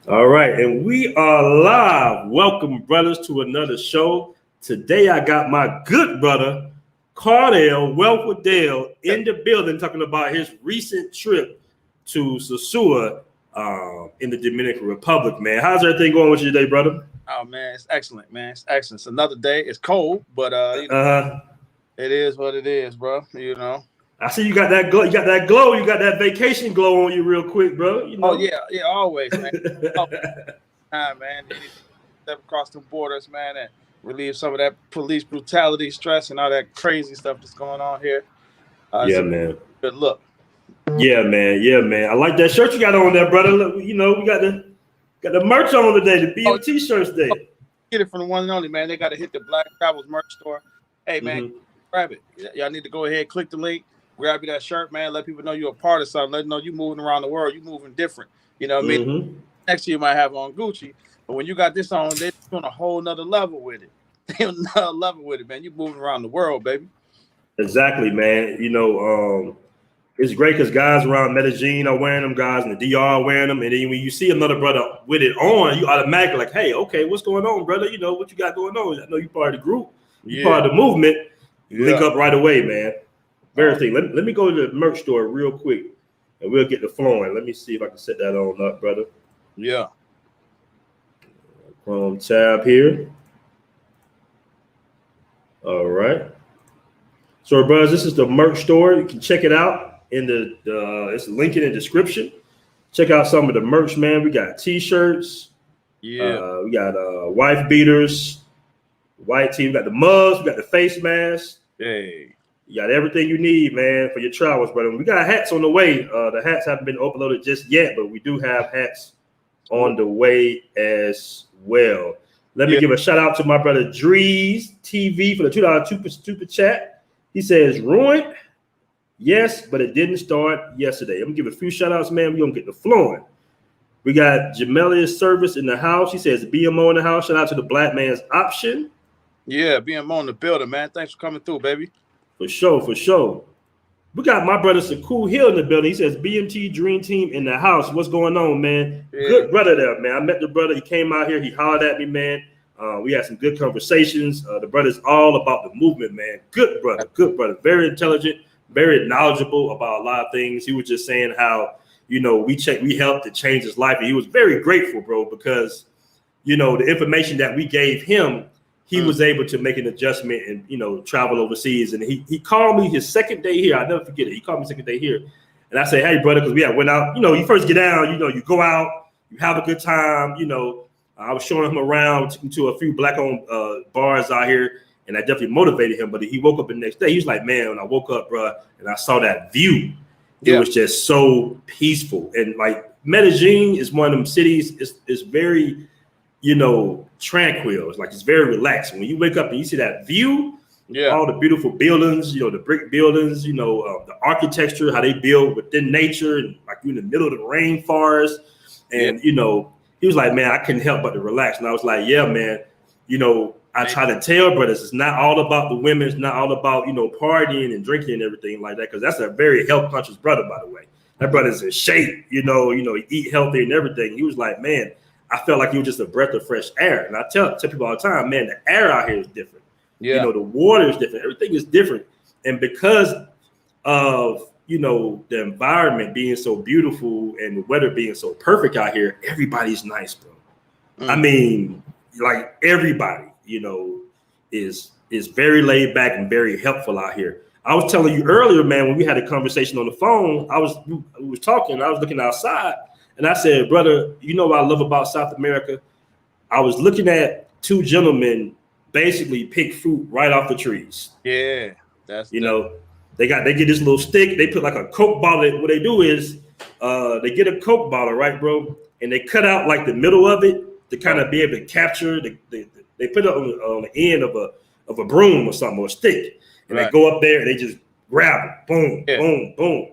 All right, and we are live. Welcome, brothers, to another show. Today, I got my good brother, Cardell Dale, in the building talking about his recent trip to Sosua in the Dominican Republic, man. How's everything going with you today, brother? Oh man, it's excellent, man. It's excellent. It's another day. It's cold, but Uh, it is what it is, bro. You know. I see you got that glow. You got that glow. You got that vacation glow on you real quick, bro. Oh yeah, yeah, always, man. Oh, man. Anything step across the borders, man, and relieve some of that police brutality, stress, and all that crazy stuff that's going on here. It's Yeah, a man. good look. Yeah, man. Yeah, man. I like that shirt you got on there, brother. Look, you know, we got the merch on today, the Oh, BMT shirts day. get it from the one and only, man. They got to hit the Black Travels merch store. Hey, man, Mm-hmm. grab it. Y'all need to go ahead, click the link, grab you that shirt, man. Let people know you're a part of something. Let them know you moving around the world. You moving different. You know what I mean? Mm-hmm. Next year you might have on Gucci, but when you got this on, they're on a whole nother level with it. They're on another level with it, man. You moving around the world, baby. Exactly, man. It's great because guys around Medellin are wearing them, guys in the DR are wearing them, and then when you see another brother with it on, you automatically like, hey, okay, what's going on, brother? You know what you got going on? I know you part of the group, you part of the movement. You link up right away, man. Very thing. Let me go to the merch store real quick, and we'll get the flowing. Let me see if I can set that on up, brother. Yeah. Chrome tab here. All right. So, brothers, this is the merch store. You can check it out in the it's a link in the description. Check out some of the merch, man. We got t-shirts. Yeah. We got wife beaters, white tee. We got the mugs. We got the face masks. Hey. You got everything you need, man, for your travels, brother. We got hats on the way. The hats haven't been uploaded just yet, but we do have hats on the way as well. Let me give a shout out to my brother Drees TV for the $2 super chat. He says, ruined? Yes, but it didn't start yesterday. I'm going to give a few shout outs, man. We're going to get the flowing. We got Jamelia's Service in the house. He says, BMO in the house. Shout out to the Black Man's Option. Yeah, BMO in the building, man. Thanks for coming through, baby. For sure, for sure. We got my brother Saku Hill in the building. He says, BMT Dream Team in the house. What's going on, man? Yeah. Good brother there, man. I met the brother. He came out here. He hollered at me, man. We had some good conversations. The brother's all about the movement, man. Good brother. Very intelligent, very knowledgeable about a lot of things. He was just saying how, we helped to change his life. And he was very grateful, bro, because, the information that we gave him, he was able to make an adjustment and, travel overseas. And he called me his second day here. I'll never forget it. He called me second day here. And I said, hey, brother, because we went out, you first get down, you go out, you have a good time, I was showing him around, took him to a few black-owned bars out here, and I definitely motivated him. But he woke up the next day. He was like, man, when I woke up, bro, and I saw that view, it was just so peaceful. And, like, Medellin is one of them cities. It's very, tranquil. It's very relaxed. When you wake up and you see that view, all the beautiful buildings, the brick buildings, the architecture, how they build within nature, and like you're in the middle of the rainforest, and he was like, man, I couldn't help but to relax. And I was like, yeah, man, I try to tell brothers, it's not all about the women. It's not all about, partying and drinking and everything like that. Cause that's a very health conscious brother, by the way. That brother's in shape, he eat healthy and everything. He was like, man, I felt like he was just a breath of fresh air. And I tell people all the time, man, the air out here is different. Yeah. The water is different. Everything is different. And because of, the environment being so beautiful and the weather being so perfect out here, everybody's nice, bro. I mean, like everybody, is very laid back and very helpful out here. I was telling you earlier, man, when we had a conversation on the phone, we was talking, I was looking outside, and I said, brother, what I love about South America? I was looking at two gentlemen basically pick fruit right off the trees. Yeah, that's They get this little stick. They put like a Coke bottle. What they do is they get a Coke bottle, right, bro? And they cut out like the middle of it to kind of be able to capture. They put it on the end of a broom or something, or a stick. And they go up there and they just grab it. Boom, boom, boom.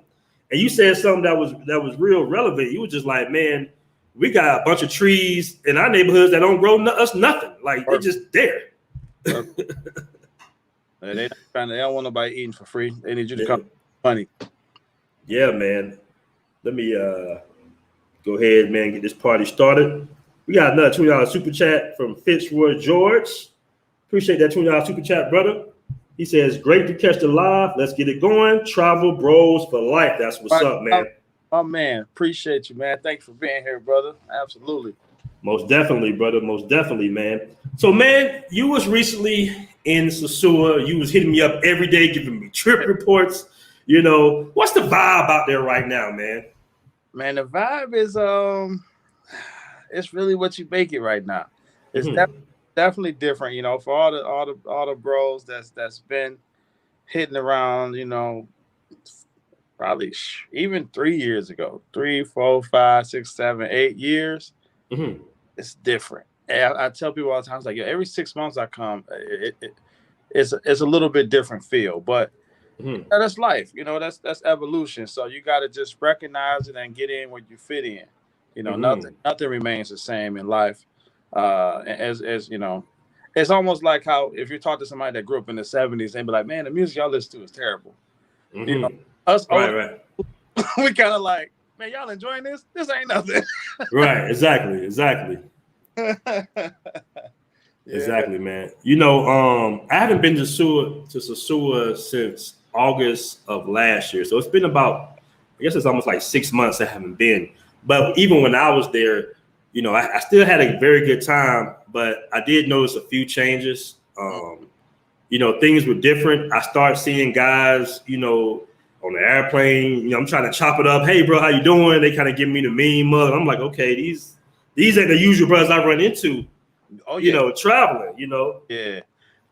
And you said something that was real relevant. You was just like, man, we got a bunch of trees in our neighborhoods that don't grow us nothing. Like, they're just there. They don't want nobody eating for free. They need you to come money. Yeah, man. Let me go ahead, man, get this party started. We got another $20 super chat from Fitzroy George. Appreciate that $20 super chat, brother. He says, great to catch the live. Let's get it going. Travel bros for life. That's what's up, man. Oh, man. Appreciate you, man. Thanks for being here, brother. Absolutely. Most definitely, brother. Most definitely, man. So, man, you was recently in Sosua. You was hitting me up every day, giving me trip reports. You know, what's the vibe out there right now, man? Man, the vibe is it's really what you make it right now. It's definitely different, you know, for all the bros that's been hitting around, you know, probably even 3 years ago, 3, 4, 5, 6, 7, 8 years. It's different. And I tell people all the time, it's like, every 6 months I come, it's a little bit different feel, but that's life, you know, that's evolution. So you got to just recognize it and get in where you fit in. You know, nothing remains the same in life. As you know, it's almost like how if you talk to somebody that grew up in the 70s, they'd be like, man, the music y'all listen to is terrible. You know, us right. We kind of like, man, y'all enjoying this? This ain't nothing. Right, exactly. Exactly, man. You know, I haven't been to Sosua since August of last year. So it's been about, I guess it's almost like 6 months I haven't been. But even when I was there, you know, I still had a very good time, but I did notice a few changes. You know, things were different. I started seeing guys, you know, on the airplane, you know, I'm trying to chop it up. Hey, bro, how you doing? They kind of give me the mean mug. I'm like, okay, these ain't the usual brothers I run into, you know, traveling, you know. Yeah.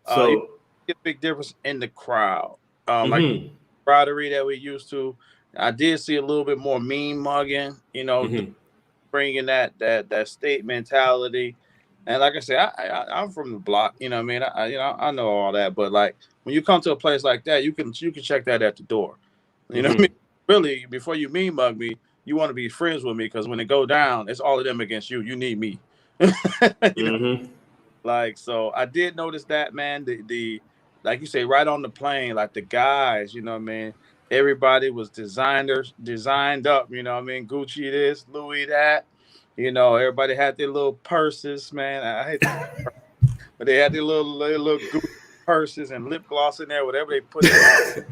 So you get a big difference in the crowd. Like camaraderie that we used to. I did see a little bit more mean mugging, you know, bringing that state mentality. And like I said, I'm from the block, you know what I mean? I know all that, but like when you come to a place like that, you can check that at the door. You know what I mean? Really, before you mean mug me, you want to be friends with me because when it go down, it's all of them against you. You need me. You know? Like, so I did notice that, man. The like you say, right on the plane, like the guys, you know what I mean? Everybody was designed up, you know what I mean? Gucci this, Louis that. You know, everybody had their little purses, man. I hate that. But they had their little Gucci purses and lip gloss in there, whatever they put in.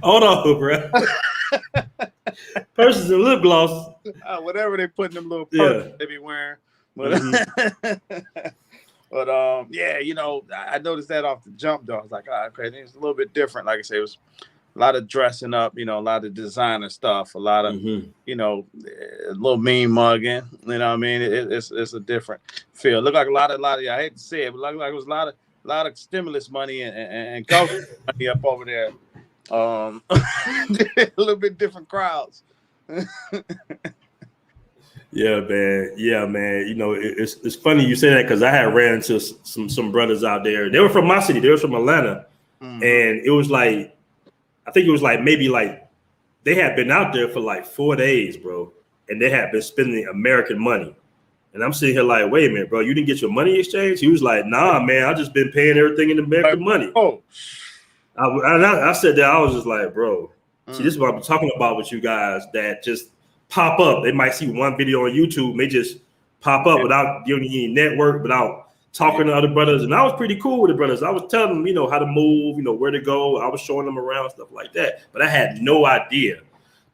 Hold on, bro. Purses and lip gloss. Whatever they put in them little purses they be wearing. But but yeah, you know, I noticed that off the jump though. I was like, okay, it's a little bit different. Like I say, it was a lot of dressing up, you know, a lot of designer stuff, a lot of, you know, a little mean mugging. You know what I mean? It's a different feel. Look like a lot of I hate to say it, but like it was a lot of stimulus money and government money up over there. A little bit different crowds. Yeah, man. You know, it's funny you say that because I had ran into some brothers out there. They were from my city. They were from Atlanta, and it was like, I think it was like maybe like they had been out there for like 4 days, bro, and they had been spending American money. And I'm sitting here like, wait a minute, bro, you didn't get your money exchange? He was like, nah, man, I just been paying everything in American money. I said that, I was just like, bro, see, this is what I'm talking about with you guys that just pop up. They might see one video on YouTube, they just pop up without giving you any network, without talking to other brothers. And I was pretty cool with the brothers. I was telling them, you know, how to move, you know, where to go. I was showing them around, stuff like that. But I had no idea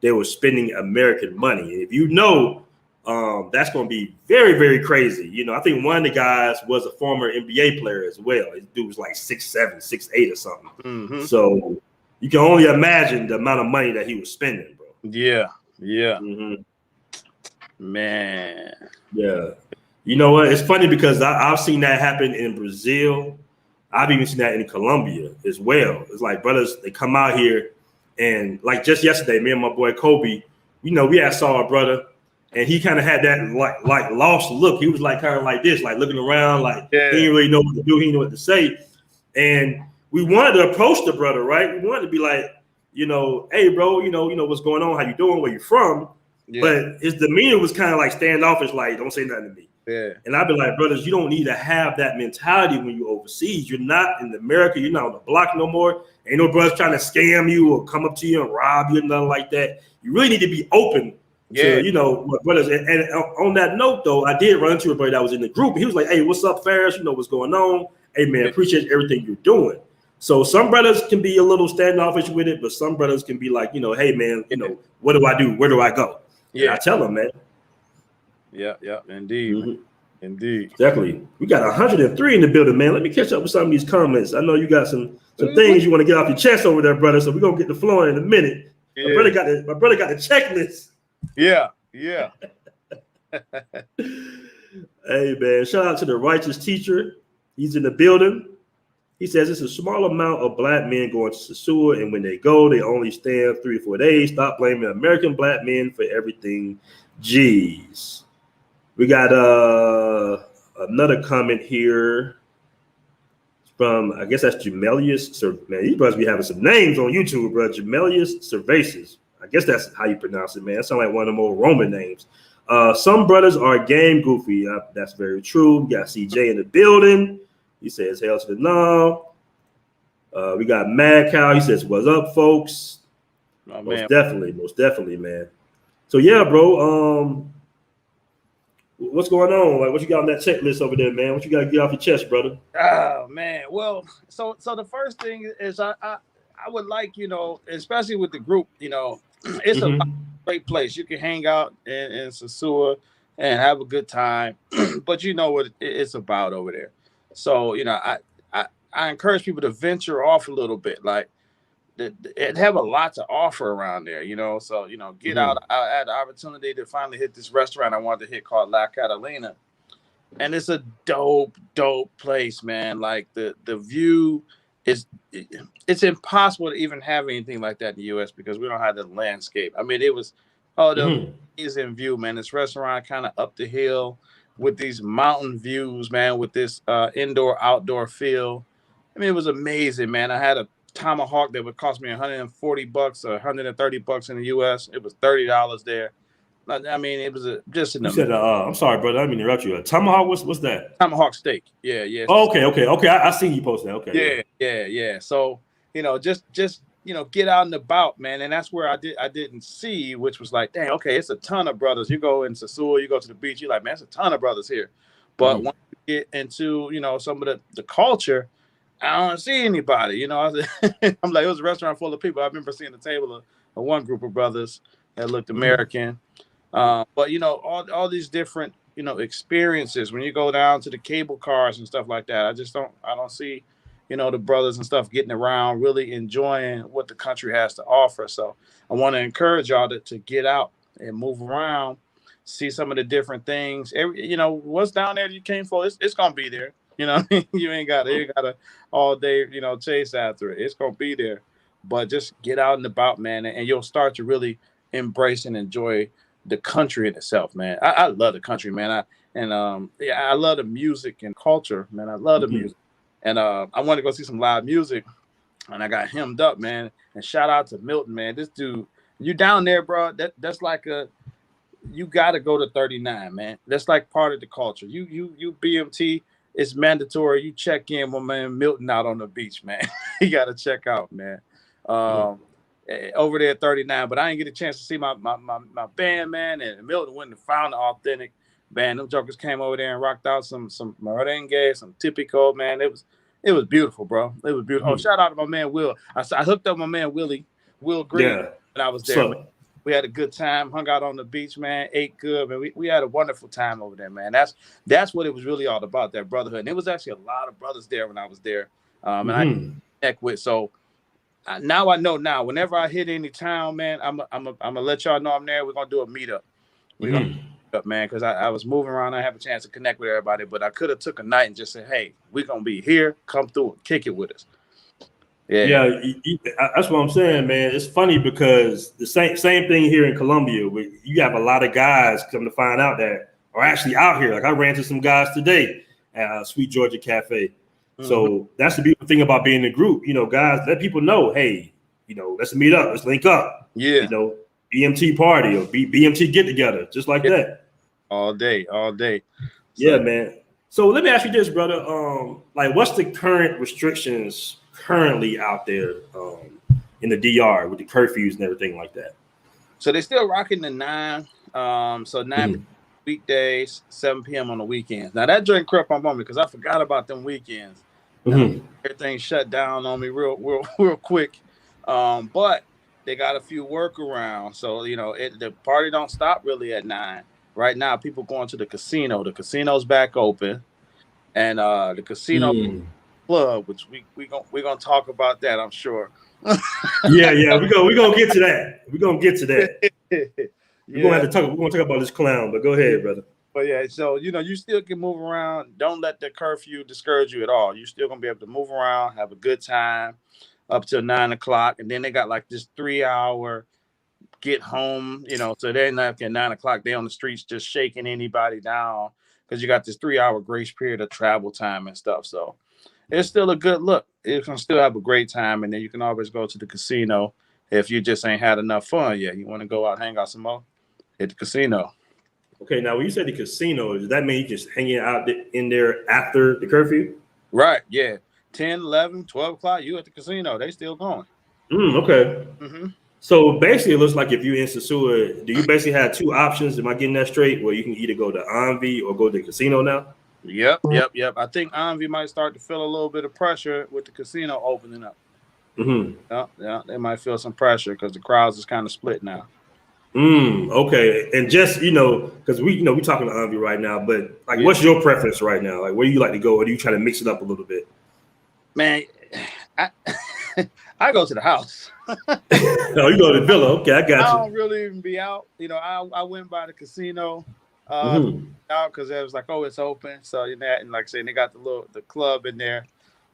they were spending American money. And if you know, that's going to be very, very crazy. You know, I think one of the guys was a former NBA player as well. His dude was like 6'7", 6'8" or something. So you can only imagine the amount of money that he was spending, bro. Yeah. Man. Yeah. You know what? It's funny because I've seen that happen in Brazil. I've even seen that in Colombia as well. It's like brothers, they come out here and like just yesterday, me and my boy Kobe, you know, we had saw a brother and he kind of had that like lost look. He was like kind of like this, like looking around, like he didn't really know what to do. He didn't know what to say. And we wanted to approach the brother, right? We wanted to be like, you know, hey, bro, you know what's going on? How you doing? Where you from? Yeah. But his demeanor was kind of like standoffish, like don't say nothing to me. Yeah. And I'd be like, brothers, you don't need to have that mentality when you're overseas. You're not in America. You're not on the block no more. Ain't no brothers trying to scam you or come up to you and rob you and nothing like that. You really need to be open So, you know, my brothers, and on that note, though, I did run into a brother that was in the group. He was like, hey, what's up, Ferris? You know what's going on? Hey, man, appreciate everything you're doing. So some brothers can be a little standoffish with it, but some brothers can be like, you know, hey, man, you know, what do I do? Where do I go? And I tell them, man. Yeah, indeed. Indeed. Definitely. We got 103 in the building, man. Let me catch up with some of these comments. I know you got some things you want to get off your chest over there, brother. So we're going to get the floor in a minute. My brother got the checklist. Yeah. Hey, man, shout out to the righteous teacher. He's in the building. He says it's a small amount of black men going to Sosua, and when they go, they only stand 3 or 4 days. Stop blaming American black men for everything. Jeez. We got another comment here from, I guess that's Gemelius. Man, you brothers be having some names on YouTube, bro. Gemelius Cervasis. I guess that's how you pronounce it, man. That sounds like one of them old Roman names. Some brothers are game goofy. That's very true. We got CJ in the building. He says, hell to the no. We got Mad Cow. He says, what's up, folks? Oh, most definitely, man. So, yeah, bro. What's going on? Like, what you got on that checklist over there, man? What you got to get off your chest, brother? Oh, man. Well, so the first thing is I would like, you know, especially with the group, you know, it's a great place. You can hang out in Sosua and have a good time, but you know what it's about over there. So, you know, I encourage people to venture off a little bit, like it have a lot to offer around there, you know. So, you know, get out. I had the opportunity to finally hit this restaurant I wanted to hit called La Catalina, and it's a dope place, man. Like the view is, it's impossible to even have anything like that in the U.S. because we don't have the landscape. I mean, it was the amazing view, man. This restaurant kind of up the hill with these mountain views, man, with this indoor-outdoor feel. I mean, it was amazing, man. I had a tomahawk that would cost me $140 or $130 in the U.S. It was $30 there. I mean, it was just an. You said, I'm sorry, brother. I didn't mean to interrupt you. A tomahawk? What's that? Tomahawk steak. Yeah. Oh, okay. I seen you post that. Okay. Yeah. So, you know, just you know, get out and about, man. And that's where I didn't see, which was like, dang, okay, it's a ton of brothers. You go in Sosua, you go to the beach, you're like, man, it's a ton of brothers here. But once you get into, you know, some of the culture, I don't see anybody. You know, I'm like, it was a restaurant full of people. I remember seeing the table of one group of brothers that looked American. But, you know, all these different, you know, experiences when you go down to the cable cars and stuff like that. I don't see, you know, the brothers and stuff getting around, really enjoying what the country has to offer. So I want to encourage y'all to get out and move around, see some of the different things. You know, what's down there you came for, it's going to be there. You know, you ain't got to all day, you know, chase after it. It's going to be there. But just get out and about, man, and you'll start to really embrace and enjoy the country in itself, man. I love the country, man. I love the music and culture, man. I love the music. And I wanted to go see some live music, and I got hemmed up, man. And shout out to Milton, man. This dude, you down there, bro, that's like you got to go to 39, man. That's like part of the culture. You BMT, it's mandatory. You check in with man Milton out on the beach, man. You got to check out, man. Over there at 39, but I didn't get a chance to see my band, man. And Milton went and found the authentic band. Them jokers came over there and rocked out some merengue, some typical, man. It was beautiful, bro. It was beautiful. Oh, shout out to my man Will. I hooked up my man Will Green when I was there. We had a good time, hung out on the beach, man, ate good, man. We had a wonderful time over there, man. That's what it was really all about, that brotherhood. And it was actually a lot of brothers there when I was there. And I connect with. So now I know whenever I hit any town, man, I'm gonna let y'all know I'm there. We're gonna do a meetup. We're gonna meet up, man, because I was moving around. I have a chance to connect with everybody, but I could have took a night and just said, hey, we're gonna be here. Come through and kick it with us. Yeah, that's what I'm saying, man. It's funny because the same thing here in Colombia. You have a lot of guys come to find out that are actually out here. Like I ran into some guys today at Sweet Georgia Cafe. So that's the beautiful thing about being in a group. You know, guys, let people know, hey, you know, let's meet up, let's link up. Yeah. You know, BMT party or BMT get together, just like that. All day. Yeah, man. So let me ask you this, brother. Like, what's the current restrictions currently out there in the DR with the curfews and everything like that? So they're still rocking the 9. So 9 weekdays, 7 p.m. on the weekends. Now that joint crept up on me because I forgot about them weekends. Everything shut down on me real quick. But they got a few workarounds. So, the party don't stop really at 9. Right now, people going to the casino. The casino's back open. And the casino club, which we're gonna talk about that, I'm sure. yeah, we're gonna get to that. We're gonna get to that. We're gonna talk about this clown, but go ahead, brother. But yeah, so you still can move around. Don't let the curfew discourage you at all. You're still gonna be able to move around, have a good time up till 9 o'clock, and then they got like this 3-hour get home. So they're not at 9 o'clock. They're on the streets just shaking anybody down because you got this 3-hour grace period of travel time and stuff. So it's still a good look. You can still have a great time, and then you can always go to the casino if you just ain't had enough fun yet. You want to go out, hang out some more, hit the casino. Okay, now when you say the casino, does that mean you just hanging out in there after the curfew? Right, yeah. 10, 11, 12 o'clock, you at the casino. They still going. Okay. So basically, it looks like if you're in Sosua, do you basically have two options? Am I getting that straight? Where you can either go to Envy or go to the casino now? Yep. I think Envy might start to feel a little bit of pressure with the casino opening up. Yeah, they might feel some pressure because the crowds is kind of split now. Okay, and just because we talking to Envy right now, but like, what's your preference right now? Like, where do you like to go, or do you try to mix it up a little bit? Man, I go to the house. No, you go to the villa. Okay, I got you. I don't really even be out. I went by the casino out because it was like, oh, it's open. So and like I said, they got the club in there.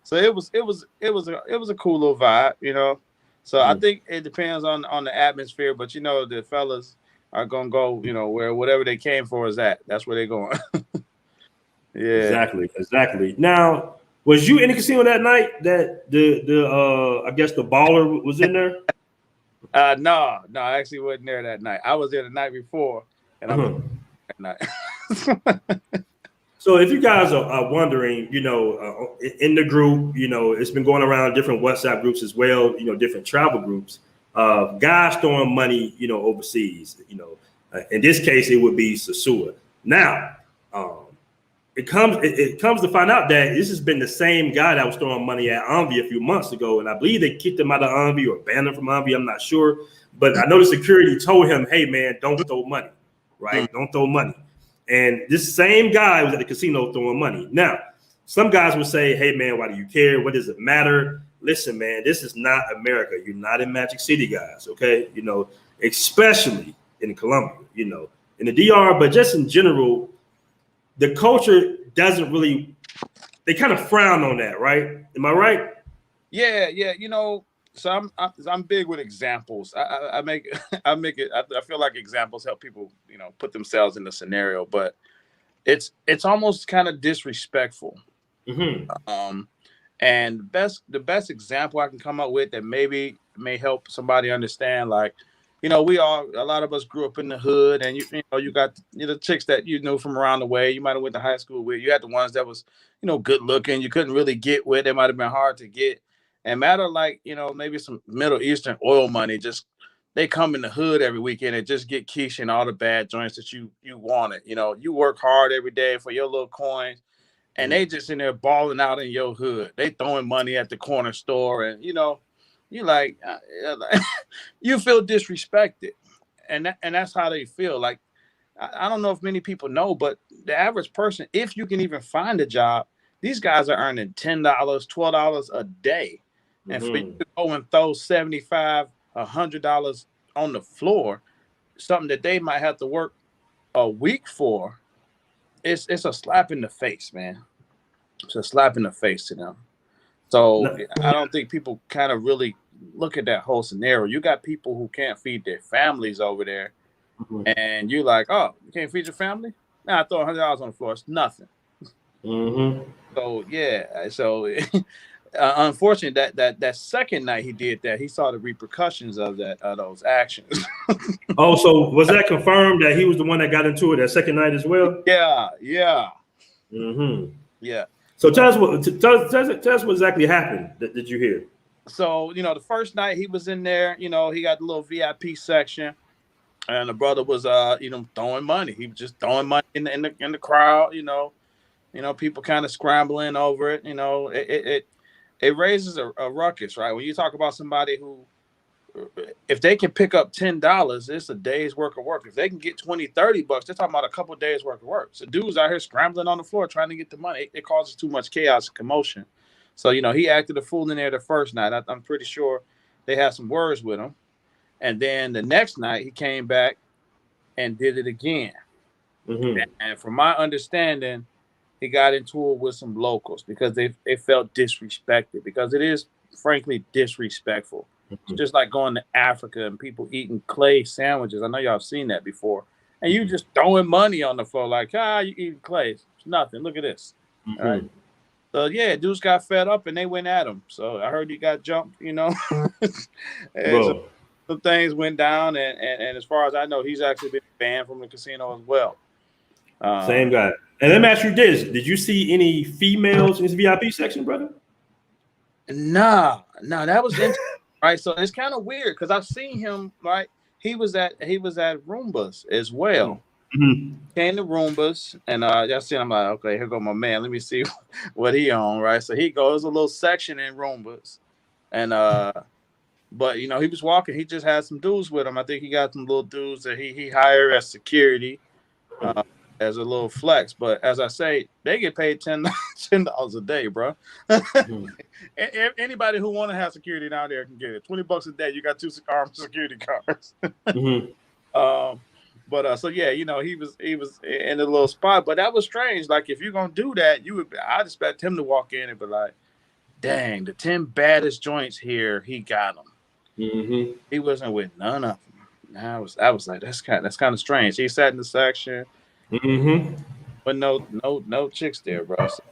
So it was a cool little vibe, So I think it depends on the atmosphere, but the fellas are gonna go, where whatever they came for is at. That's where they're going. Yeah. Exactly. Now, was you in the casino that night that the I guess the baller was in there? No, I actually wasn't there that night. I was there the night before, and I was that night. So if you guys are wondering, in the group, it's been going around different WhatsApp groups as well, different travel groups, guys throwing money, overseas, in this case, it would be Sosua. Now, it comes to find out that this has been the same guy that was throwing money at Envy a few months ago. And I believe they kicked him out of Envy or banned him from Envy. I'm not sure. But I know the security told him, hey, man, don't throw money, right? Don't throw money. And this same guy was at the casino throwing money. Now, some guys would say, hey, man, why do you care? What does it matter? Listen, man, this is not America. You're not in Magic City, guys, okay? Especially in Colombia, in the DR, but just in general, the culture doesn't really, they kind of frown on that, right? Am I right? Yeah. So I'm big with examples. I feel like examples help people, put themselves in the scenario, but it's almost kind of disrespectful. And the best example I can come up with that maybe may help somebody understand, like, a lot of us grew up in the hood, and you got the chicks that you knew from around the way. You might have went to high school with. You had the ones that was good looking. You couldn't really get with. They might have been hard to get. And matter like maybe some Middle Eastern oil money. Just they come in the hood every weekend and just get quiche and all the bad joints that you wanted. You work hard every day for your little coins, and they just in there balling out in your hood. They throwing money at the corner store, and you like you feel disrespected, and that's how they feel. Like I don't know if many people know, but the average person, if you can even find a job, these guys are earning $10, $12 a day, and for you to go and throw $75, $100 on the floor, something that they might have to work a week for, it's a slap in the face, man. It's a slap in the face to them. So I don't think people kind of really look at that whole scenario. You got people who can't feed their families over there, and you're like, oh, you can't feed your family? Nah, I throw $100 on the floor. It's nothing. So yeah, unfortunately, that second night he did that, he saw the repercussions of those actions. Oh, so was that confirmed that he was the one that got into it that second night as well? Yeah. Yeah. So tell us what exactly happened. Did you hear? So the first night he was in there, he got the little VIP section, And the brother was throwing money. He was just throwing money in the crowd. People kind of scrambling over it. It raises a ruckus, right? When you talk about somebody who, if they can pick up $10, it's a day's worth of work. If they can get $20, $30, they're talking about a couple of days worth of work. So dudes out here scrambling on the floor trying to get the money. It causes too much chaos and commotion. So, he acted a fool in there the first night. I'm pretty sure they had some words with him. And then the next night he came back and did it again. Mm-hmm. And from my understanding, he got into it with some locals because they felt disrespected, because it is frankly disrespectful. Mm-hmm. It's just like going to Africa and people eating clay sandwiches. I know y'all have seen that before. And you just throwing money on the floor like, you eating clay. It's nothing. Look at this. Mm-hmm. All right. So, dudes got fed up and they went at him. So I heard he got jumped, and some things went down. And as far as I know, he's actually been banned from the casino as well. Same guy. And let me ask you this. Did you see any females in his VIP section, brother? No, that was interesting. Right. So it's kind of weird because I've seen him, right? He was at Roombas as well. Mm-hmm. Came to Roombas, and y'all see, I'm like, okay, here go my man. Let me see what he on, right? So he goes a little section in Roombas, and but he was walking. He just had some dudes with him. I think he got some little dudes that he hired as security, as a little flex. But as I say, they get paid $10 a day, bro. Mm-hmm. Anybody who want to have security down there can get it. $20 a day. You got 2 armed security guards. Mm-hmm. So he was in a little spot, but that was strange. Like, if you're gonna do that, I'd expect him to walk in and be like, "Dang, the 10 baddest joints here, he got them." Mm-hmm. He wasn't with none of them. I was like, that's kind of strange. He sat in the section, mm-hmm. but no chicks there, bro. So,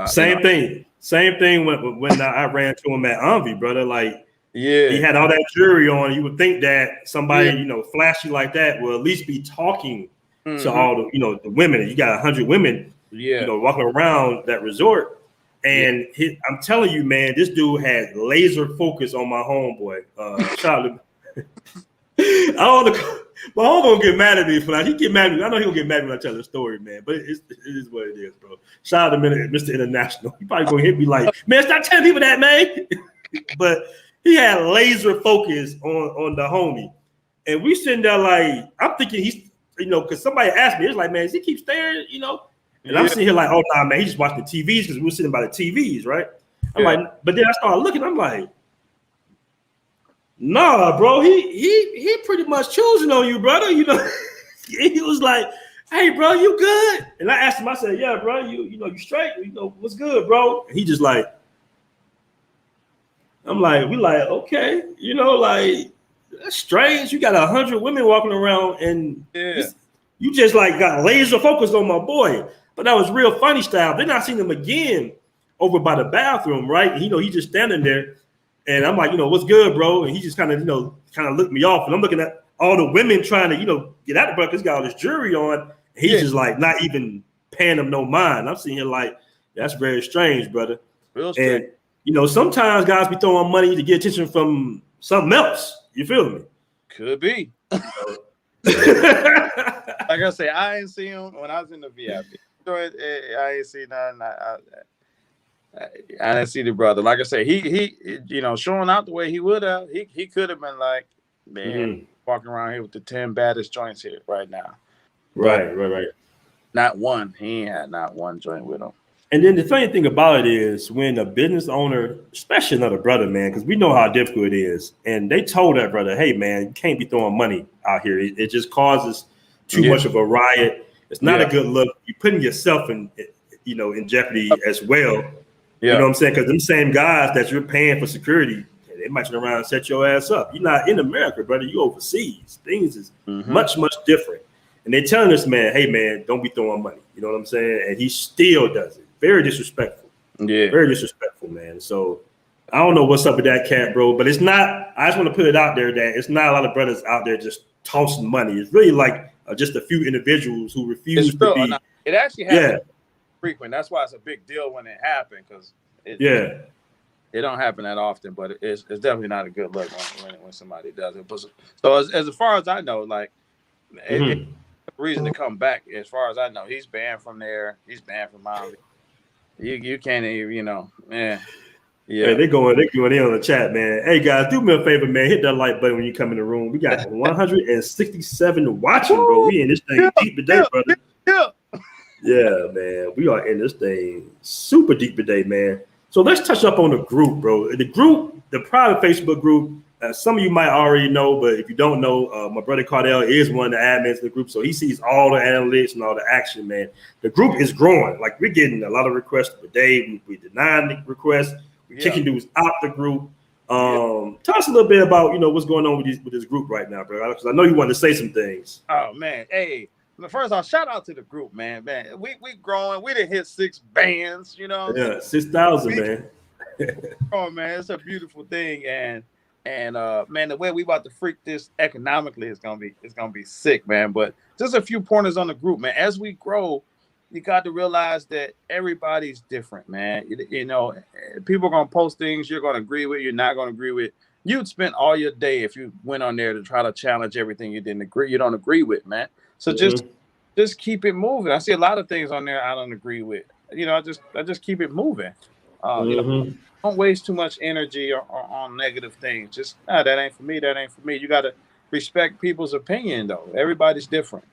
Same thing when I ran to him at Envy, brother. Like, he had all that jewelry on. You would think that somebody, flashy like that will at least be talking to all the, the women. You got 100 women, walking around that resort. And I'm telling you, man, this dude had laser focus on my homeboy. Shout out to my homeboy gonna get mad at me for that. He get mad at me. I know he'll get mad when I tell the story, man. But it is what it is, bro. Shout out to Mr. International. He probably gonna hit me like, man, stop telling people that, man. But he had laser focus on the homie. And we sitting there like, I'm thinking he's, because somebody asked me, it's like, man, does he keep staring, And I'm sitting here like, oh, nah, man, he just watching the TVs because we were sitting by the TVs, right? I'm like, but then I started looking, I'm like, nah, bro, he pretty much choosing on you, brother. He was like, hey, bro, you good? And I asked him, I said, yeah, bro, you straight? What's good, bro? And he just like, I'm like, we like, okay, like, that's strange. You got 100 women walking around and you just like got laser focused on my boy. But that was real funny style. Then I seen him again over by the bathroom, right? And, he just standing there. And I'm like, what's good, bro? And he just kind of looked me off. And I'm looking at all the women trying to, get out the bucket. He's got all this jewelry on. And he's just like not even paying them no mind. I'm sitting here like, that's very strange, brother. Real strange. And, sometimes guys be throwing money to get attention from something else. You feel me? Could be. Like I say, I ain't see him when I was in the VIP. I ain't see nothing. I didn't see the brother. Like I said, he showing out the way he would have. He could have been like, man, walking around here with the 10 baddest joints here right now. Right. Not one. He ain't had not one joint with him. And then the funny thing about it is when a business owner, especially another brother, man, because we know how difficult it is, and they told that brother, hey, man, you can't be throwing money out here. It just causes too much of a riot. It's not a good look. You're putting yourself in jeopardy as well. You know what I'm saying? Because them same guys that you're paying for security, they might turn around and set your ass up. You're not in America, brother. You overseas. Things is much, much different. And they're telling this man, hey, man, don't be throwing money. You know what I'm saying? And he still does it. Very disrespectful. Yeah. Very disrespectful, man. So I don't know what's up with that cat, bro. But it's not, I just want to put it out there that it's not a lot of brothers out there just tossing money. It's really like just a few individuals who refuse to be. No, it actually happens frequent. That's why it's a big deal when it happened. Because It don't happen that often, but it's definitely not a good look when somebody does it. But so as far as I know, like it's a reason to come back. As far as I know, he's banned from there. He's banned from Miami. You can't even, man. Yeah, hey, they're going in on the chat, man. Hey guys, do me a favor, man. Hit that like button when you come in the room. We got 167 watching, bro. We in this thing deep today, brother. Yeah, man. We are in this thing super deep today, man. So let's touch up on the group, bro. The group, the private Facebook group. Some of you might already know, but if you don't know, my brother Cardell is one of the admins of the group, so he sees all the analytics and all the action, man. The group is growing. Like, we're getting a lot of requests per day. We denying the requests. We're kicking dudes out the group. Tell us a little bit about, what's going on with this group right now, bro, because I know you wanted to say some things. Oh, man. Hey, first off, shout out to the group, man. We growing. We done hit 6 bands, Yeah, 6,000, man. Oh, man, it's a beautiful thing, and man, the way we about to freak this economically is gonna be sick, man. But just a few pointers on the group, man. As we grow, you got to realize that everybody's different, man. People are gonna post things you're gonna agree with, you're not gonna agree with. You'd spend all your day if you went on there to try to challenge everything you don't agree with, man. So just keep it moving. I see a lot of things on there I don't agree with. I just keep it moving. Don't waste too much energy on negative things. Just that ain't for me. That ain't for me. You got to respect people's opinion, though. Everybody's different.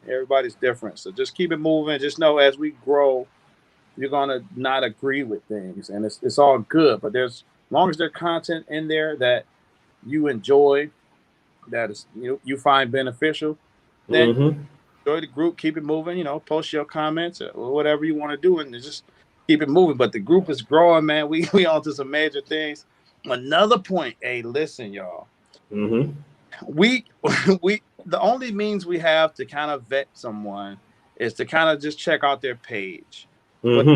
So just keep it moving. Just know as we grow, you're gonna not agree with things, and it's all good. But as long as there's content in there that you enjoy, that is you find beneficial, then enjoy the group. Keep it moving. Post your comments or whatever you want to do, and just keep it moving. But the group is growing, man. We on to some major things. Another point, hey, listen, y'all. We the only means we have to kind of vet someone is to kind of just check out their page. But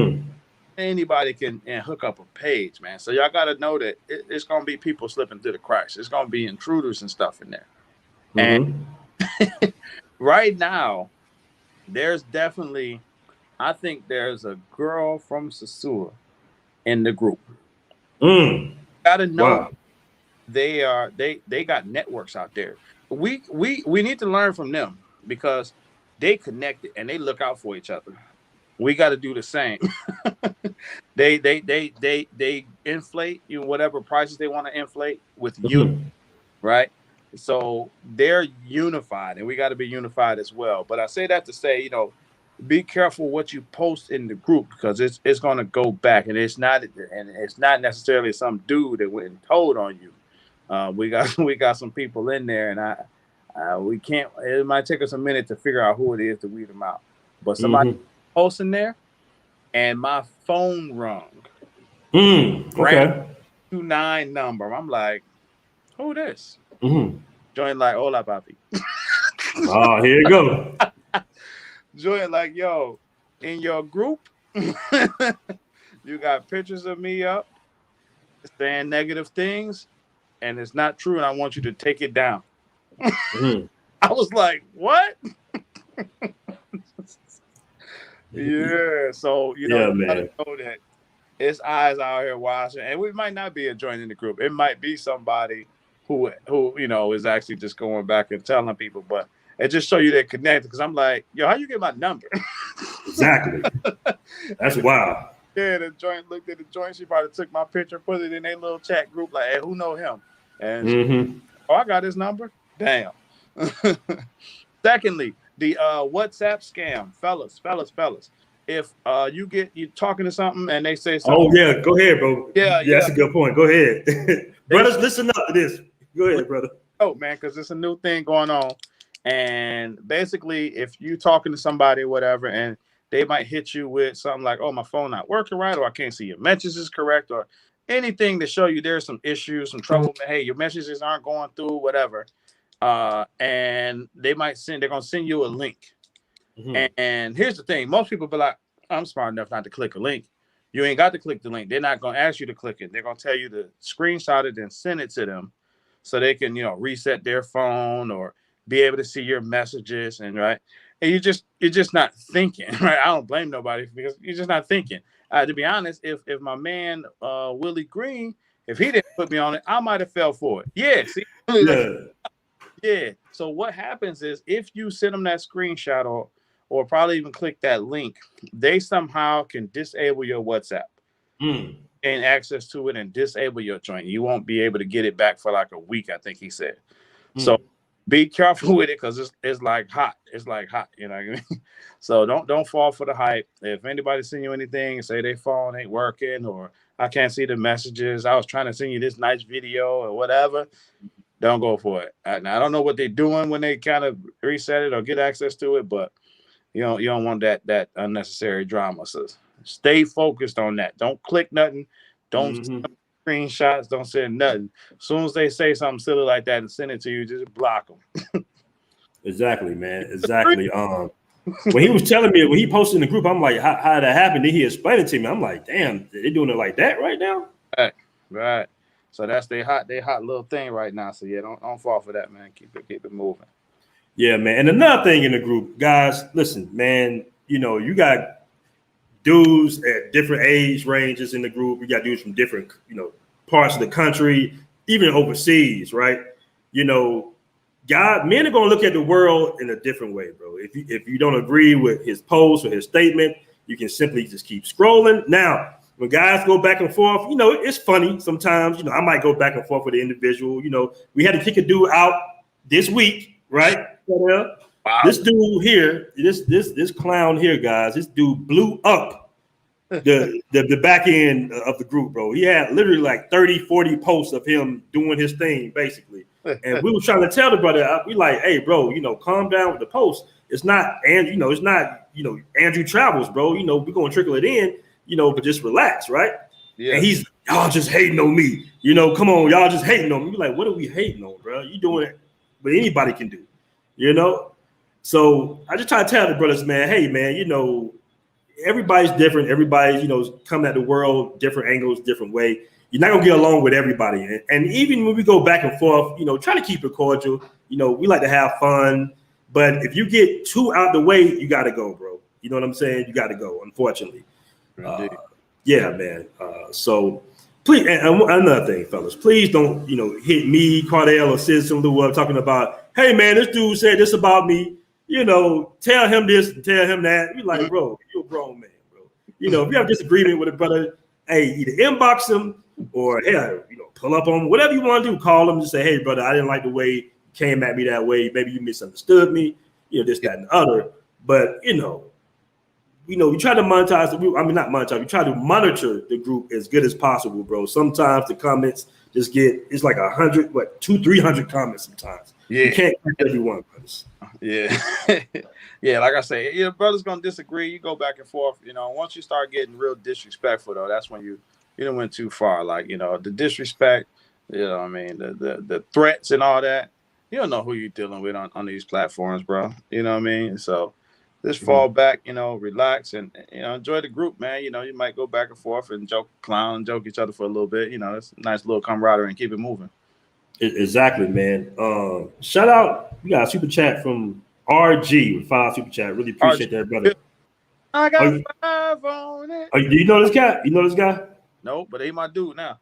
anybody can hook up a page, man. So y'all got to know that it's gonna be people slipping through the cracks. It's gonna be intruders and stuff in there. And right now, I think there's a girl from Sosua in the group. Gotta know they got networks out there. We need to learn from them because they connected and they look out for each other. We got to do the same. They inflate whatever prices they want to inflate with you, right? So they're unified, and we got to be unified as well. But I say that to say, be careful what you post in the group because it's going to go back, and it's not necessarily some dude that went and told on you. We got some people in there, and we can't. It might take us a minute to figure out who it is to weed them out. But somebody posting there, and my phone rung. Okay. 29 number. I'm like, who this? Join like, hola, papi. Oh, here you go. Join like, yo, in your group, you got pictures of me up saying negative things, and it's not true, and I want you to take it down. I was like, what? Yeah, so man. Gotta know that it's eyes out here watching, and we might not be joining the group. It might be somebody who is actually just going back and telling people, but it just show you they're connected. Because I'm like, yo, how you get my number? Exactly. That's wild. Yeah, the joint looked at the joint. She probably took my picture, put it in their little chat group, like, hey, who know him? And I got his number. Damn. Secondly, the WhatsApp scam, fellas. If you're talking to something and they say something. Oh yeah, go ahead, bro. Yeah, that's a good point. Go ahead. Brothers, listen up to this. Go ahead, brother. Oh man, because it's a new thing going on. And basically, if you're talking to somebody or whatever, and they might hit you with something like, oh, my phone not working right, or I can't see your messages correct, or anything to show you there's some issues, some trouble. Hey, your messages aren't going through, whatever. And they're going to send you a link. And here's the thing. Most people be like, I'm smart enough not to click a link. You ain't got to click the link. They're not going to ask you to click it. They're going to tell you to screenshot it and send it to them so they can, reset their phone or be able to see your messages. And right. And you're just not thinking, right? I don't blame nobody because you're just not thinking. To be honest, if my man, Willie Green, If he didn't put me on it, I might have fell for it. Yeah, see? Yeah. So what happens is if you send them that screenshot or probably even click that link, they somehow can disable your WhatsApp. Gain access to it and disable your joint. You won't be able to get it back for like a week, I think he said. So be careful with it because it's like hot. It's like hot, you know what I mean? So don't fall for the hype. If anybody send you anything and say their phone ain't working or I can't see the messages, I was trying to send you this nice video or whatever, don't go for it. Now, I don't know what they're doing when they kind of reset it or get access to it, but you don't want that unnecessary drama. So stay focused on that. Don't click nothing. Don't send screenshots. Don't send nothing. As soon as they say something silly like that and send it to you, just block them. Exactly, man. Exactly. When he was telling me, when he posted in the group, I'm like, how did that happen? Then he explained it to me. I'm like, damn, they doing it like that right now? Right. So that's they hot little thing right now. So yeah, don't fall for that, man. Keep it moving. Yeah, man. And another thing in the group, guys, listen, man, you got dudes at different age ranges in the group. You got dudes from different, parts of the country, even overseas, right? Men are gonna look at the world in a different way, bro. If you don't agree with his post or his statement, you can simply just keep scrolling. Now, when guys go back and forth, it's funny sometimes. I might go back and forth with the individual. We had to kick a dude out this week, right? Wow. This dude here, this clown here, guys, this dude blew up the back end of the group, bro. He had literally like 30, 40 posts of him doing his thing, basically. And we were trying to tell the brother, we like, hey, bro, calm down with the post. It's not, it's not, Andrew Travels, bro. We're gonna trickle it in. But just relax, right? Yeah. And he's, y'all just hating on me. Come on, y'all just hating on me. You're like, what are we hating on, bro? You doing it what anybody can do, So I just try to tell the brothers, man, hey, man, everybody's different. Everybody's, coming at the world, different angles, different way. You're not gonna get along with everybody. And even when we go back and forth, try to keep it cordial. We like to have fun. But if you get too out the way, you got to go, bro. You know what I'm saying? You got to go, unfortunately. Yeah, man. So please, and another thing, fellas, please don't, hit me, Cardell, or Citizen Lou up talking about, hey, man, this dude said this about me. Tell him this and tell him that. You're like, bro, you're a grown man, bro. If you have disagreement with a brother, hey, either inbox him or, pull up on him, whatever you want to do. Call him and say, hey, brother, I didn't like the way you came at me that way. Maybe you misunderstood me, this, that, and the other. But, we try to monetize the group. I mean, not monetize. We try to monitor the group as good as possible, bro. Sometimes the comments just it's like 200-300 comments sometimes. Yeah. You can't catch everyone, brothers. Yeah. Yeah, like I say, brothers gonna disagree. You go back and forth. Once you start getting real disrespectful, though, that's when you don't went too far. Like, the disrespect, the threats and all that. You don't know who you're dealing with on these platforms, bro. You know what I mean? So just fall back, relax and enjoy the group, man. You might go back and forth and joke each other for a little bit. It's a nice little camaraderie and keep it moving. Exactly, man. Shout out, we got a super chat from RG with 5 super chat. Really appreciate that, brother. I got 5 on it. Do you know this guy? No, but he my dude now.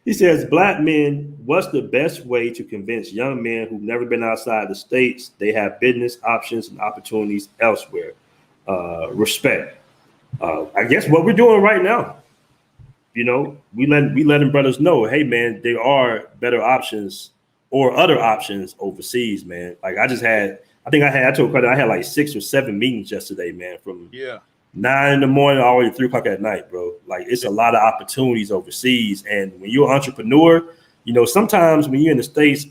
He says, Black men, what's the best way to convince young men who've never been outside the states they have business options and opportunities elsewhere? Respect. I guess what we're doing right now, we letting brothers know, hey, man, there are better options or other options overseas, man. Like I told Carter I had like 6 or 7 meetings yesterday, man, from 9 in the morning all the way to 3 o'clock at night, bro. Like it's a lot of opportunities overseas. And when you're an entrepreneur, sometimes when you're in the States,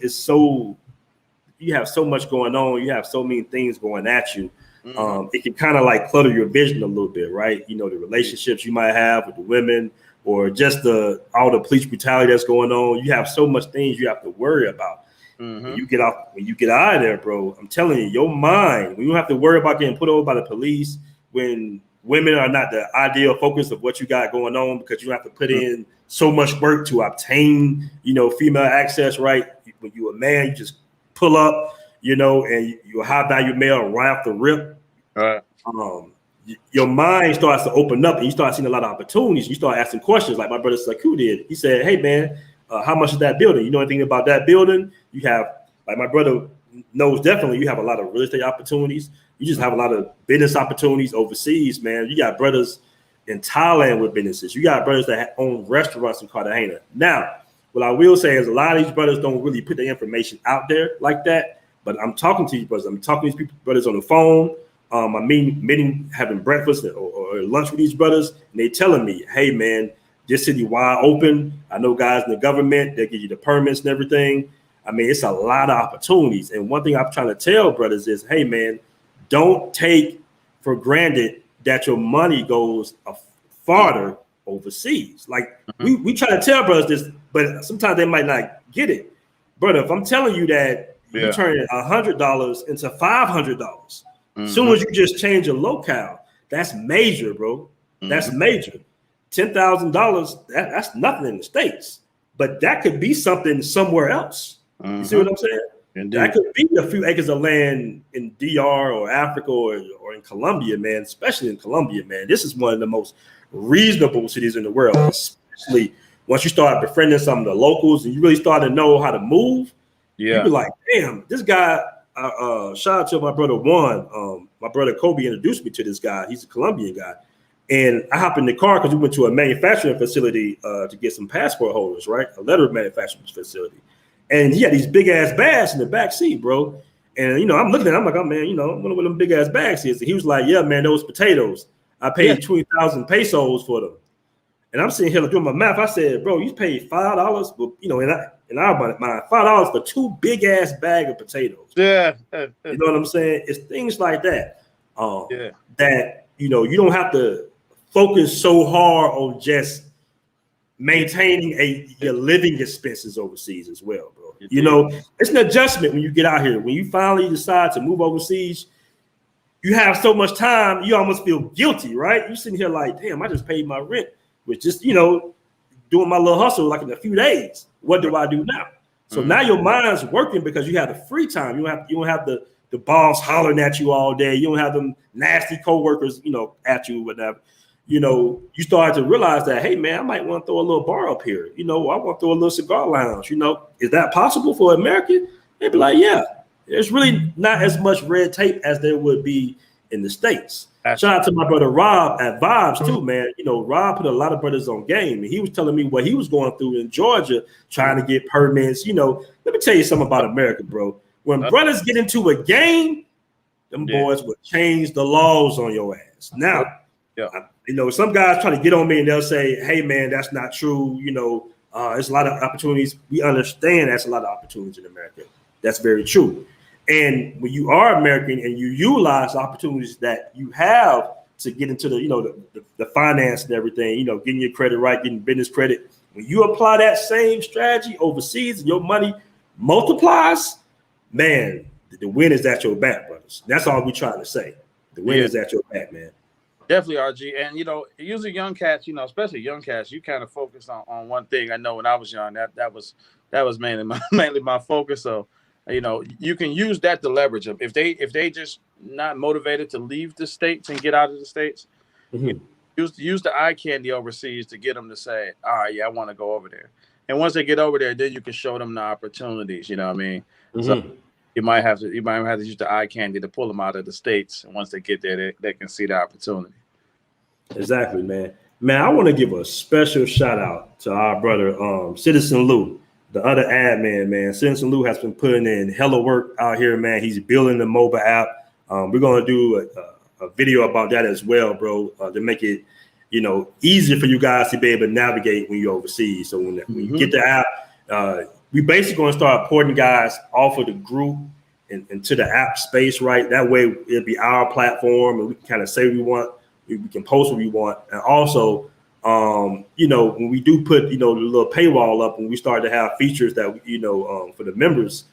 you have so much going on. You have so many things going at you. It can kind of like clutter your vision a little bit, right? The relationships you might have with the women or just all the police brutality that's going on. You have so much things you have to worry about. When you get out of there, bro, I'm telling you, your mind, when you don't have to worry about getting put over by the police, when women are not the ideal focus of what you got going on because you have to put in so much work to obtain, female access, right? When you're a man, you just pull up, and you're a high value male right off the rip. your mind starts to open up and you start seeing a lot of opportunities. You start asking questions like my brother Saku did. He said, hey, man, how much is that building? You know anything about that building? You have, like my brother knows definitely, you have a lot of real estate opportunities. You just have a lot of business opportunities overseas, man. You got brothers in Thailand with businesses. You got brothers that own restaurants in Cartagena. Now, what I will say is a lot of these brothers don't really put the information out there like that. But I'm talking to these brothers. I'm talking to these brothers on the phone. I'm meeting, having breakfast or lunch with these brothers, and they telling me, hey, man, this city wide open. I know guys in the government, they give you the permits and everything. I mean, it's a lot of opportunities. And one thing I'm trying to tell brothers is, hey, man, don't take for granted that your money goes farther overseas. Like we try to tell brothers this, but sometimes they might not get it. Brother, if I'm telling you that you turn $100 into $500, as soon as you just change your locale, that's major, bro. That's major. $10,000, that's nothing in the States, but that could be something somewhere else. You see what I'm saying? Indeed. That could be a few acres of land in DR or Africa or in Colombia, man, especially in Colombia, man. This is one of the most reasonable cities in the world, especially once you start befriending some of the locals and you really start to know how to move. You be like, damn, this guy, shout out to my brother Juan. My brother Kobe introduced me to this guy. He's a Colombian guy. And I hopped in the car because we went to a manufacturing facility to get some passport holders, right? A letter manufacturing facility. And he had these big ass bags in the back seat, bro. And, you know, I'm looking at him, I'm like, oh, man, you know, I wonder what them big ass bags is. And he was like, yeah, man, those potatoes. I paid 20,000 pesos for them. And I'm sitting here doing my math. I said, bro, you paid $5, but, you know, in our mind, $5 for 2 big ass bag of potatoes. Yeah. You know what I'm saying? It's things like that. That, you know, you don't have to focus so hard on just maintaining your living expenses overseas as well, bro. You know, it's an adjustment when you get out here. When you finally decide to move overseas, you have so much time, you almost feel guilty, right? You're sitting here like, damn, I just paid my rent, which just, you know, doing my little hustle like in a few days. What do I do now? So now your mind's working because you have the free time. You don't have the boss hollering at you all day. You don't have them nasty coworkers, you know, at you, whatever. You know, you start to realize that, hey, man, I might want to throw a little bar up here. You know, I want to throw a little cigar lounge. You know, is that possible for an American? They'd be like, yeah. There's really not as much red tape as there would be in the States. Shout out to my brother Rob at Vibes too, man. You know, Rob put a lot of brothers on game. And he was telling me what he was going through in Georgia, trying to get permits. You know, let me tell you something about America, bro. When brothers get into a game, them boys will change the laws on your ass. Now, you know, some guys try to get on me and they'll say, hey, man, that's not true. You know, there's a lot of opportunities. We understand that's a lot of opportunities in America. That's very true. And when you are American and you utilize opportunities that you have to get into the, you know, the finance and everything, you know, getting your credit right, getting business credit, when you apply that same strategy overseas and your money multiplies, man, the win is at your back, brothers. That's all we're trying to say. The win is at your back, man. Definitely, RG. And, you know, usually young cats, you know, especially young cats, you kind of focus on one thing. I know when I was young, that was mainly my focus. So, you know, you can use that to leverage them. If they just not motivated to leave the States and get out of the States, you know, use the eye candy overseas to get them to say, all right, yeah, I want to go over there. And once they get over there, then you can show them the opportunities. You know what I mean? So you might have to use the eye candy to pull them out of the States. And once they get there, they can see the opportunity. Exactly, man. Man, I want to give a special shout out to our brother, Citizen Lou, the other admin, man. Citizen Lou has been putting in hella work out here, man. He's building the mobile app. We're going to do a video about that as well, bro, to make it, you know, easier for you guys to be able to navigate when you're overseas. So when you get the app, we basically going to start porting guys off of the group into the app space, right? That way it'll be our platform and we can kind of say what we want. We can post what we want. And also, you know, when we do put, you know, the little paywall up, when we start to have features that, you know, for the members,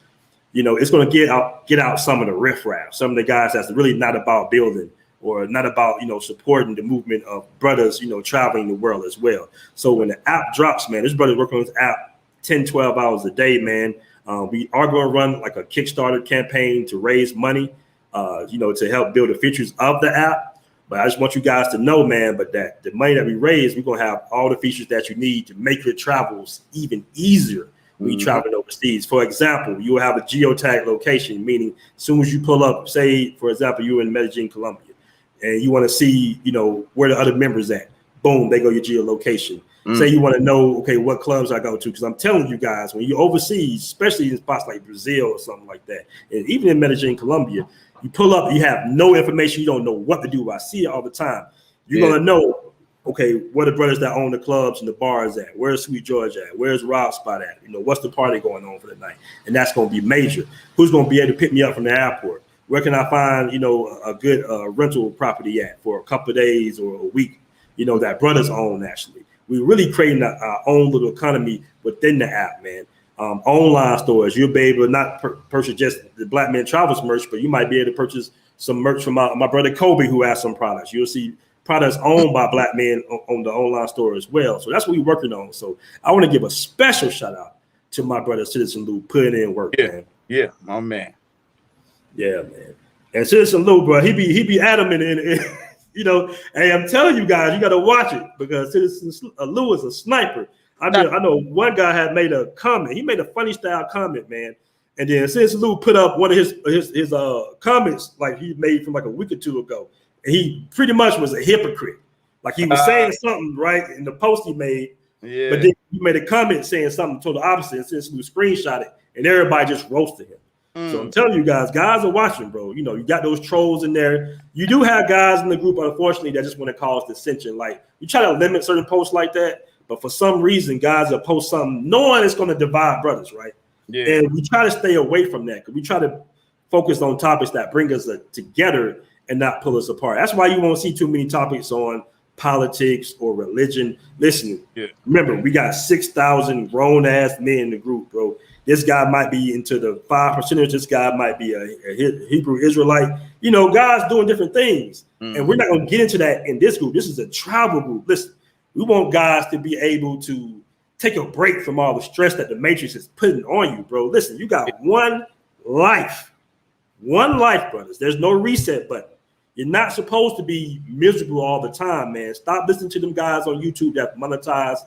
you know, it's going to get out some of the riffraff, some of the guys that's really not about building or not about, you know, supporting the movement of brothers, you know, traveling the world as well. So when the app drops, man, this brother's working on this app 10, 12 hours a day, man. We are going to run like a Kickstarter campaign to raise money, you know, to help build the features of the app. But I just want you guys to know, man, but that the money that we raise, we're going to have all the features that you need to make your travels even easier when you're traveling overseas. For example, you will have a geotag location, meaning as soon as you pull up, say, for example, you're in Medellin, Colombia, and you want to see, where the other members at. Boom, they go your geolocation. Say you want to know, okay, what clubs I go to, because I'm telling you guys, when you're overseas, especially in spots like Brazil or something like that, and even in Medellin, Colombia, you pull up, you have no information, you don't know what to do. I see it all the time. You're gonna know, okay, where the brothers that own the clubs and the bars at, where's Sweet George at, where's Rob Spot at, what's the party going on for the night, and that's gonna be major. Who's gonna be able to pick me up from the airport? Where can I find, a good rental property at for a couple of days or a week, that brothers own actually. We're really creating our own little economy within the app, man. Online stores, you'll be able to not purchase just the Black Man Travels merch, but you might be able to purchase some merch from my brother Kobe, who has some products. You'll see products owned by Black men on the online store as well. So that's what we're working on. So I want to give a special shout out to my brother Citizen Lou, putting in work, man. Yeah, my man. Yeah, man. And Citizen Lou, bro, he be adamant in hey, I'm telling you guys, you got to watch it because Citizen Lou is a sniper. I know one guy had made a comment. He made a funny style comment, man. And then Citizen Lou put up one of his comments like he made from like a week or two ago. And he pretty much was a hypocrite. Like he was saying something right in the post he made. Yeah. But then he made a comment saying something total opposite. And Citizen Lou screenshot it. And everybody just roasted him. So I'm telling you guys are watching, bro. You got those trolls in there. You do have guys in the group, unfortunately, that just want to cause dissension. Like you try to limit certain posts like that, but for some reason, guys will post something knowing it's going to divide brothers, right? Yeah. And we try to stay away from that because we try to focus on topics that bring us together and not pull us apart. That's why you won't see too many topics on politics or religion. Listen, remember, we got 6,000 grown-ass men in the group, bro. This guy might be into the 5%. This guy might be a Hebrew Israelite. Guys doing different things. And we're not going to get into that in this group. This is a travel group. Listen, we want guys to be able to take a break from all the stress that the Matrix is putting on you, bro. Listen, you got one life, brothers. There's no reset button. You're not supposed to be miserable all the time, man. Stop listening to them guys on YouTube that monetize,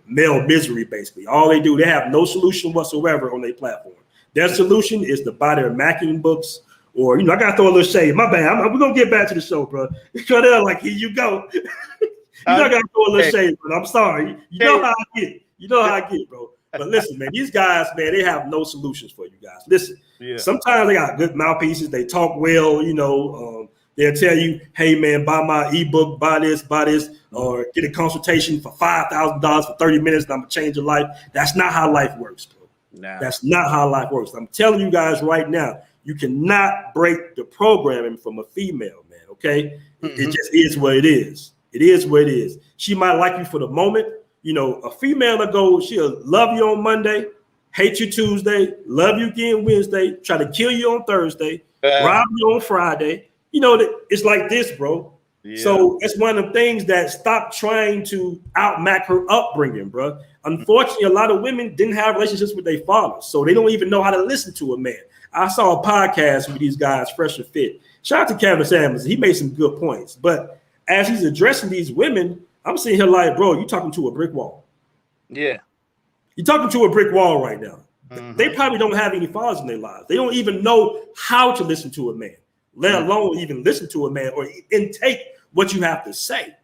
male misery, basically. All they do, they have no solution whatsoever on their platform. Their solution is to buy their Macking books, or, I got to throw a little shade. My bad. We're going to get back to the show, bro. Cardell, like, here you go. I got to throw a little shade, bro. I'm sorry. You know how I get. Bro. But listen, man, these guys, man, they have no solutions for you guys. Listen, sometimes they got good mouthpieces. They talk well, they'll tell you, hey, man, buy my ebook, buy this, or get a consultation for $5,000 for 30 minutes, and I'm going to change your life. That's not how life works, bro. Nah. That's not how life works. I'm telling you guys right now, you cannot break the programming from a female, man, okay? It just is what it is. It is what it is. She might like you for the moment. A female will go, she'll love you on Monday, hate you Tuesday, love you again Wednesday, try to kill you on Thursday, rob you on Friday. It's like this, bro. Yeah. So it's one of the things that stop trying to outmack her upbringing, bro. Unfortunately, a lot of women didn't have relationships with their fathers, so they don't even know how to listen to a man. I saw a podcast with these guys, Fresh and Fit. Shout out to Kevin Samuels. He made some good points. But as he's addressing these women, I'm sitting here like, bro, you're talking to a brick wall. Yeah. You're talking to a brick wall right now. They probably don't have any fathers in their lives. They don't even know how to listen to a man, let alone even listen to a man or intake what you have to say,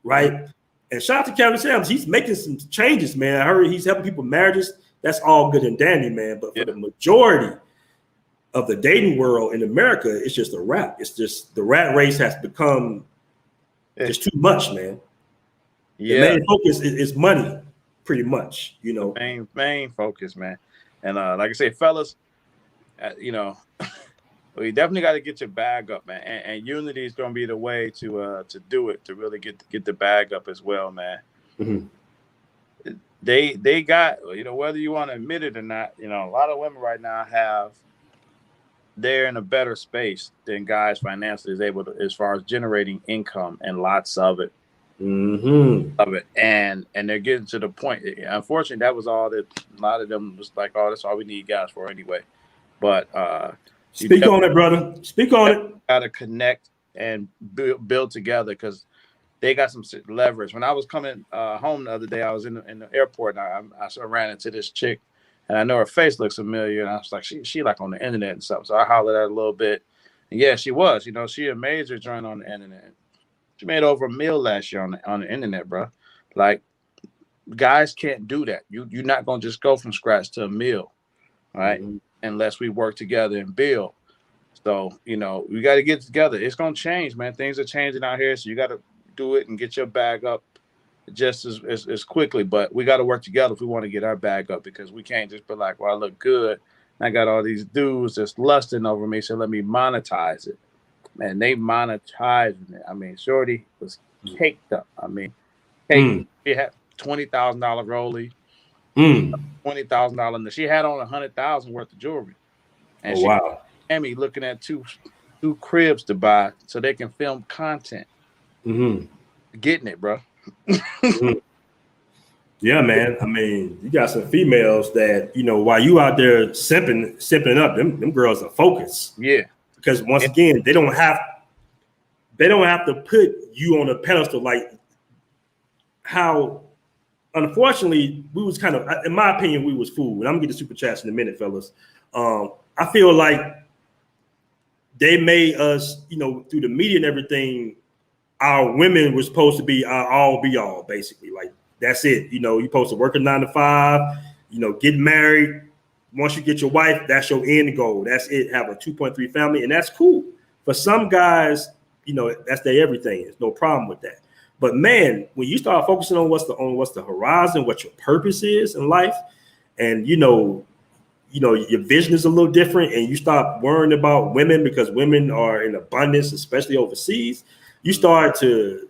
right? And shout out to Kevin Samuels. He's making some changes, man. I heard he's helping people marriages. That's all good and dandy, man. But for the majority of the dating world in America, it's just a wrap. It's just the rat race has become just too much, man. Yeah. The main focus is money, pretty much, Main focus, man. And like I say, fellas, we definitely got to get your bag up, man. And unity is going to be the way to do it, to really get the bag up as well, man. They got, whether you want to admit it or not, a lot of women right now they're in a better space than guys financially is able to, as far as generating income and lots of it. Of it, and they're getting to the point. Unfortunately, that was all that a lot of them was like, oh, that's all we need guys for anyway. But speak on it, brother. Speak on it. Got to connect and build together, because they got some leverage. When I was coming home the other day, I was in the airport, and I ran into this chick, and I know her face looks familiar, and I was like, she like on the internet and stuff. So I hollered at her a little bit, and yeah, she was. She a major joint on the internet. She made over $1 million last year on the internet, bro. Like, guys can't do that. You're not gonna just go from scratch to $1 million, right? Unless we work together and build. So we got to get together. It's gonna change, man. Things are changing out here, so you got to do it and get your bag up just as quickly. But we got to work together if we want to get our bag up, because we can't just be like, well, I look good, I got all these dudes that's lusting over me, so let me monetize it. Man, they monetizing it. I mean, shorty was caked up. I mean, she had $20,000 rollie, $20,000. She had on $100,000 worth of jewelry, and Miami looking at two cribs to buy so they can film content. Getting it, bro. Yeah, man. I mean, you got some females that while you out there simping up, them girls are focused. Yeah. Because once again, they don't have to put you on a pedestal, like how, unfortunately, we was kind of, in my opinion, we was fooled. And I'm gonna get the super chats in a minute, fellas. I feel like they made us, through the media and everything, our women were supposed to be our all be all, basically. Like, that's it. You're supposed to work a 9 to 5, get married. Once you get your wife, that's your end goal. That's it. Have a 2.3 family, and that's cool. For some guys, that's their everything. There's no problem with that. But man, when you start focusing on what's the horizon, what your purpose is in life, and your vision is a little different, and you stop worrying about women because women are in abundance, especially overseas. You start to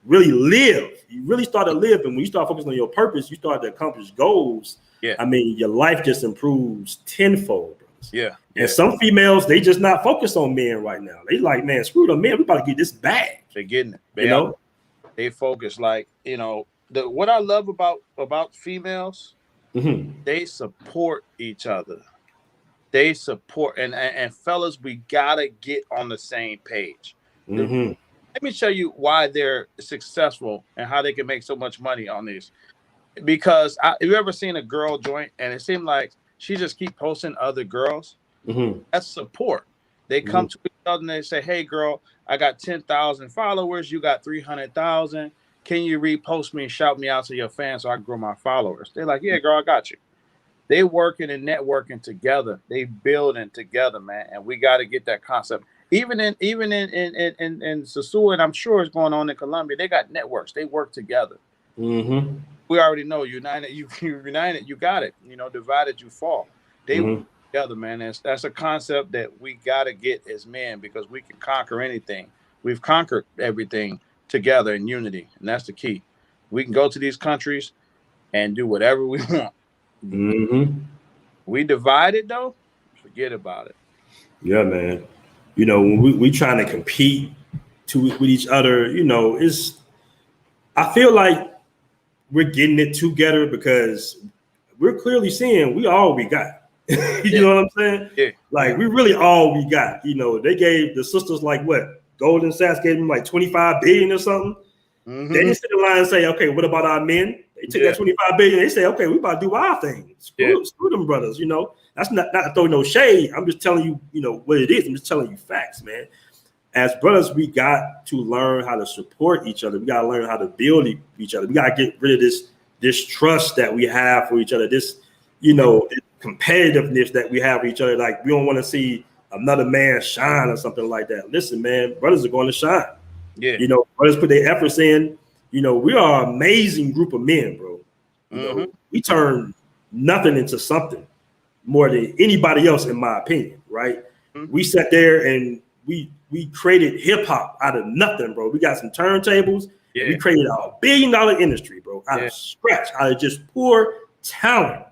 really live. You really start to live, and when you start focusing on your purpose, you start to accomplish goals. Yeah. I mean, your life just improves tenfold. Yeah. And some females, they just not focused on men right now. They like, man, screw them, man. We about to get this bag. They're getting it. They focus, like, what I love about females, they support each other. They support, and fellas, we gotta get on the same page. Let me show you why they're successful and how they can make so much money on this. Because have you ever seen a girl joint and it seemed like she just keep posting other girls? That's support. They come to each other and they say, hey, girl, I got 10,000 followers. You got 300,000. Can you repost me and shout me out to your fans so I can grow my followers? They're like, yeah, girl, I got you. They working and networking together. They building together, man. And we got to get that concept. Even in Sosua, and I'm sure it's going on in Colombia, they got networks. They work together. We already know united, you united, you got it. Divided, you fall. They work together, man. That's a concept that we got to get as men, because we can conquer anything. We've conquered everything together in unity, and that's the key. We can go to these countries and do whatever we want. We divided, though, forget about it. Yeah, man. When we trying to compete with each other, I feel like we're getting it together because we're clearly seeing we all we got. You know what I'm saying? Yeah. Like, we really all we got. They gave the sisters like what? Goldman Sachs gave them like 25 billion or something. They didn't sit in line and say, okay, what about our men? They took that 25 billion. They say, okay, we about to do our thing. Screw them brothers. That's not to throw no shade. I'm just telling you, what it is. I'm just telling you facts, man. As brothers, we got to learn how to support each other. We got to learn how to build each other. We got to get rid of this trust that we have for each other. This, this competitiveness that we have for each other. Like, we don't want to see another man shine or something like that. Listen, man, brothers are going to shine. Yeah. Brothers put their efforts in. We are an amazing group of men, bro. We turn nothing into something more than anybody else, in my opinion, right? We sat there and we created hip hop out of nothing, bro. We got some turntables. And we created a $1 billion industry, bro, out of scratch, out of just pure talent.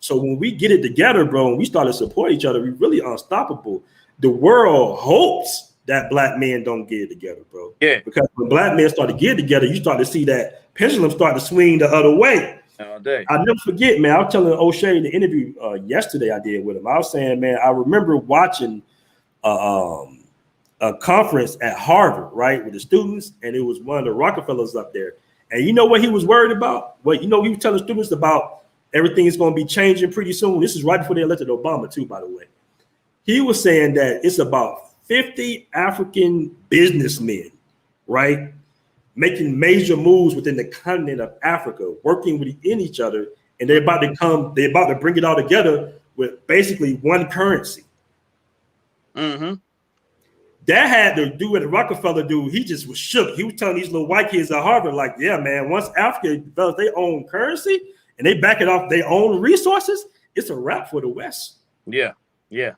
So when we get it together, bro, and we start to support each other, we really unstoppable. The world hopes that black men don't get it together, bro. Yeah. Because when black men start to get it together, you start to see that pendulum start to swing the other way. All day. I'll never forget, man. I was telling O'Shea in the interview yesterday I did with him. I was saying, man, I remember watching a conference at Harvard, right, with the students, and it was one of the Rockefellers up there. And you know what he was worried about? Well, you know, he was telling students about everything is going to be changing pretty soon. This is right before they elected Obama, too, by the way. He was saying that it's about 50 African businessmen, right, making major moves within the continent of Africa, working within each other, and they're about to bring it all together with basically one currency. Mm-hmm. That had to do with the Rockefeller dude. He just was shook. He was telling these little white kids at Harvard, like, yeah, man, once Africa develops their own currency and they back it off their own resources, it's a wrap for the West. Yeah, yeah.